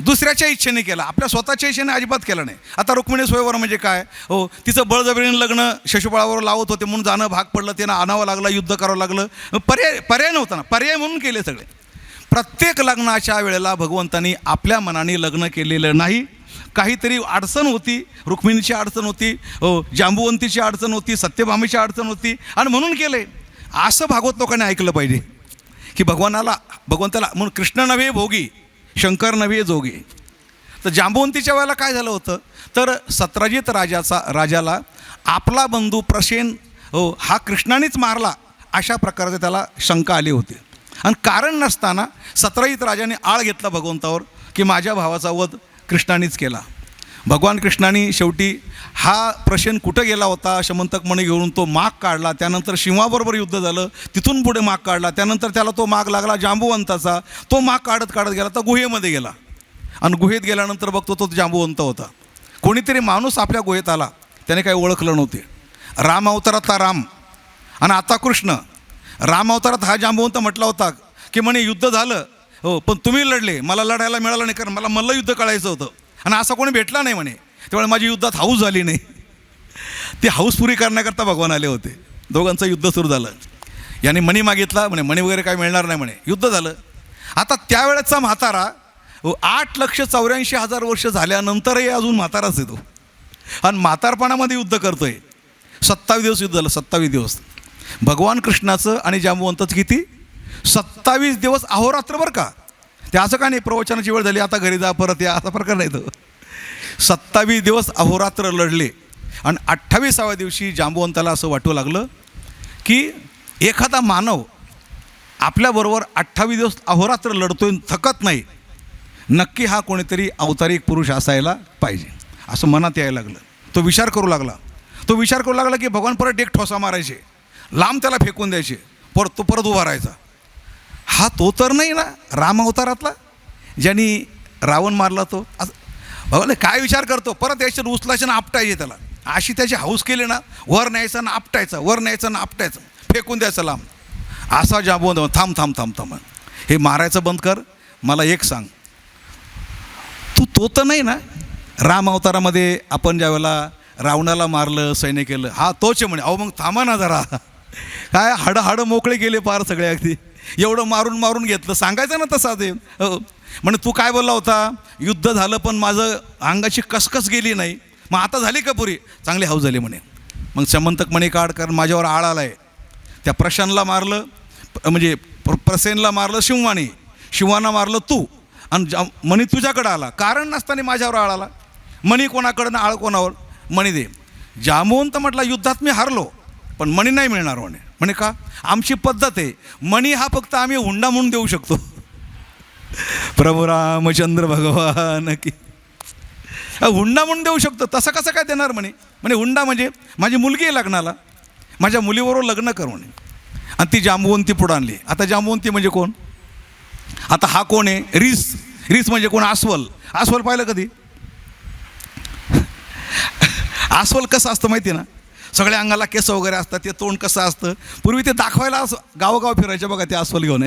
दुसऱ्याच्या इच्छेने केला, आपल्या स्वतःच्या इच्छेने अजिबात केला नाही. आता रुक्मिणी स्वयंवर म्हणजे काय, तिचं बळजबरीने लग्न शशुपाळावर लावत होते म्हणून जाणं भाग पडलं, त्यांना आणावं लागलं, युद्ध करावं लागलं. पर्याय नव्हता ना, पर्याय म्हणून केले सगळे. प्रत्येक लग्नाच्या वेळेला भगवंतानी आपल्या मनाने लग्न केलेलं नाही, काहीतरी अडचण होती, रुक्मिणीची अडचण होती, जांबुवंतीची अडचण होती, सत्यभामेची अडचण होती आणि म्हणून केले. असं भागवत लोकांनी ऐकलं पाहिजे की भगवंताला म्हणून कृष्ण नव्हे भोगी, शंकर नव्हे जोगी. तर जांबुवंतीच्या वेळेला काय झालं होतं, तर सत्राजित राजाला आपला बंधू प्रसेन हा कृष्णानेच मारला अशा प्रकारचे त्याला शंका आली होती. आणि कारण नसताना सत्राजित राजाने आळ घेतला भगवंतावर की माझ्या भावाचा वध कृष्णानेच केला. भगवान कृष्णाने शेवटी हा प्रसेन कुठं गेला होता, शमंतक मणी घेऊन तो माग काढला, त्यानंतर शिवाबरोबर युद्ध झालं, तिथून पुढे माग काढला, त्यानंतर त्याला तो माग लागला जांबुवंताचा, तो माग काढत गेला तर गुहेमध्ये गेला. आणि गुहेत गेल्यानंतर बघतो तो जांबुवंत होता. कोणीतरी माणूस आपल्या गुहेत आला, त्याने काही ओळखलं नव्हते. राम अवतारातला राम आणि आता कृष्ण. राम अवतारात हा जांबुवंत म्हटला होता की म्हणे युद्ध झालं, पण तुम्ही लढले, मला लढायला मिळालं नाही, कारण मला मल्लयुद्ध कळायचं होतं आणि असा कोणी भेटला नाही म्हणे, त्यामुळे माझी युद्धात हाऊस झाली नाही. ती हाऊस पुरी करण्याकरता भगवान आले होते. दोघांचं युद्ध सुरू झालं. याने मणी मागितला, म्हणे मणी वगैरे काय मिळणार नाही म्हणे. युद्ध झालं. आता त्यावेळेचा म्हातारा 8,84,000 वर्ष झाल्यानंतरही अजून म्हाताराच येतो आणि म्हातारपणामध्ये युद्ध करतोय. 27 दिवस युद्ध झालं. 27 दिवस भगवान कृष्णाचं आणि जांबुवंताचं किती, 27 दिवस अहोरात्र बरं का. ते असं का नाही प्रवचनाची वेळ झाली आता घरी जा परत या, असा प्रकार नाही तो. 27 दिवस अहोरात्र लढले आणि 28व्या दिवशी जांबुवंताला असं वाटू लागलं की एखादा मानव आपल्याबरोबर 28 दिवस अहोरात्र लढतोय, थकत नाही, नक्की हा कोणीतरी अवतारिक पुरुष असायला पाहिजे असं मनात यायला लागलं. तो विचार करू लागला की भगवान परत एक ठोसा मारायचे, लांब त्याला फेकून द्यायचे, तो परत उभा राहायचा. हा तो तर नाही ना राम अवतारातला ज्यांनी रावण मारला तो. असं भगवान काय विचार करतो, परत यायचं उचलायचं ना आपटायचे त्याला. अशी त्याची हाऊस केली ना, वर न्यायचं ना आपटायचं, वर न्यायचं ना आपटायचं, फेकून द्यायचं लांब. असा जांबुवंत थांब हे मारायचं बंद कर, मला एक सांग, तू तो तर नाही ना राम अवतारामध्ये आपण ज्यावेळेला रावणाला मारलं, सैन्य केलं, हा तोच आहे म्हणे. अहो मग थांबा ना जरा, काय हाडं मोकळे गेले पार सगळे, अगदी एवढं मारून घेतलं, सांगायचं ना तसा ते. म्हणे तू काय बोलला होता, युद्ध झालं पण माझं अंगाची कसकस गेली नाही, मग आता झाली का पुरी, चांगली हाऊस झाली म्हणे. मग शमंतक मणी काढ, कारण माझ्यावर आळ आला आहे. त्या प्रशांतला मारलं, म्हणजे प्रसेनला मारलं शिवाना मारलं तू, आणि मणी तुझ्याकडं आला, कारण नसताना माझ्यावर आळ आला. मणी कोणाकडं ना आळ कोणावर, मणी दे. जांबुवंत म्हटला युद्धात मी हारलो पण मणी नाही मिळणार म्हणे का, आमची पद्धत आहे, मणी हा फक्त आम्ही हुंडा म्हणून देऊ शकतो. प्रभू रामचंद्र भगवान की, हुंडा म्हणून देऊ शकतो, तसं कसं काय देणार म्हणे हुंडा म्हणजे माझी मुलगी आहे लग्नाला, माझ्या मुलीबरोबर लग्न कर म्हणे. आणि ती जांबुवंती पुढं आणली. आता जांबुवंती म्हणजे कोण, आता हा कोण आहे, रीस म्हणजे कोण, अस्वल पाहिलं कधी, अस्वल कसं असतं माहिती ना, सगळ्या अंगाला केस वगैरे असतात, ते तोंड कसं असतं, पूर्वी ते दाखवायला असं गावोगाव फिरायचे बघा ते अस्वल घेऊन,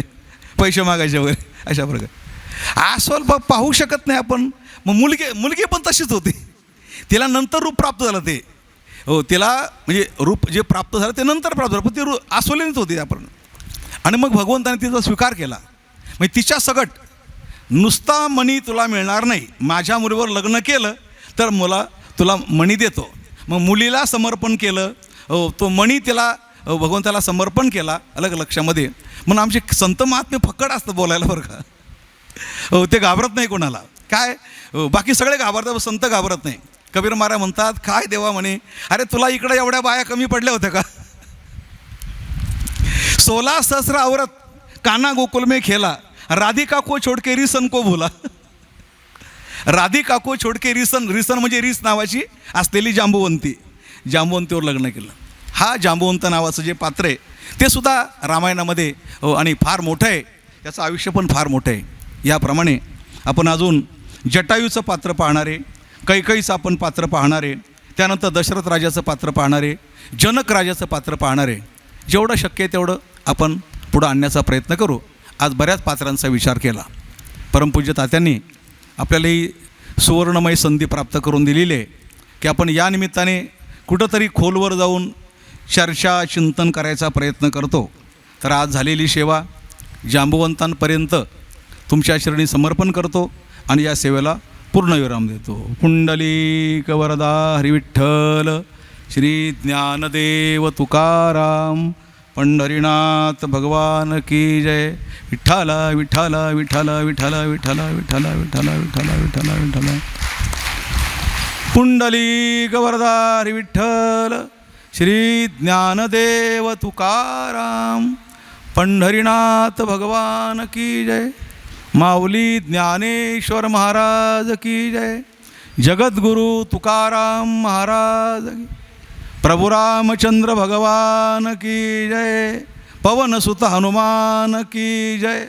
पैसे मागायचे वगैरे अशा प्रकारे. अस्वल पाहू शकत नाही आपण. मग मुलगी पण तशीच होती, तिला नंतर रूप प्राप्त झालं ते, तिला म्हणजे रूप जे प्राप्त झालं ते नंतर प्राप्त झालं, पण ती अस्वलीनेच होती आपण. आणि मग भगवंताने तिचा स्वीकार केला. म्हणजे तिच्या सकट नुसता मणी तुला मिळणार नाही, माझ्या मुलीवर लग्न केलं तर तुला मणी देतो. मग मुलीला समर्पण केलं, तो मणी तिला भगवंताला समर्पण केला अलग लक्षामध्ये. म्हणून आमचे संत महात्मे फक्कड असतं बोलायला बरं का. ते घाबरत नाही कोणाला, काय बाकी सगळे घाबरतात, संत घाबरत नाही. कबीर महाराज म्हणतात, काय देवा म्हणे, अरे तुला इकडे एवढ्या बाया कमी पडल्या होत्या का, 16 सहस्र औरत काना गोकुल में खेला, राधिका को छोडके रिसन को भूला. राधिका को छोडके रिसन म्हणजे रीस नावाची असलेली जांबुवंतीवर लग्न केलं. हा जांबुवंत नावाचं जे पात्र आहे ते सुद्धा रामायणामध्ये आणि फार मोठं आहे, त्याचं आयुष्य पण फार मोठं आहे. याप्रमाणे आपण अजून जटायूचं पात्र पाहणार आहे, कैकईचं आपण पात्र पाहणार आहे, त्यानंतर दशरथ राजाचं पात्र पाहणार आहे, जनक राजाचं पात्र पाहणार आहे. जेवढं शक्य आहे तेवढं आपण पुढं आणण्याचा प्रयत्न करू. आज बऱ्याच पात्रांचा विचार केला. परमपूज्य तात्यांनी आपल्याला ही सुवर्णमय संधी प्राप्त करून दिलेली आहे की आपण या निमित्ताने कुठंतरी खोलवर जाऊन चर्चा चिंतन करायचा प्रयत्न करतो. तर आज झालेली सेवा जांबुवंतांपर्यंत तुमच्या चरणी समर्पण करतो आणि या सेवेला पूर्णविराम देतो. पुंडलिक वरदा हरिविठ्ठल श्री ज्ञानदेव तुकाराम पंढरीनाथ भगवान की जय. विठ्ठला विठ्ठला विठ्ठला विठ्ठला विठ्ठला विठ्ठला विठ्ठला विठ्ठला विठ्ठला विठ्ठला. पुंडलिक वरदा हरिविठ्ठल श्री ज्ञानदेव तुकाराम पंढरीनाथ भगवान की जय. माऊली ज्ञानेश्वर महाराज की जय. जगद्गुरु तुकाराम महाराज की. प्रभु रामचंद्र भगवान की जय. पवनसुत हनुमान की जय.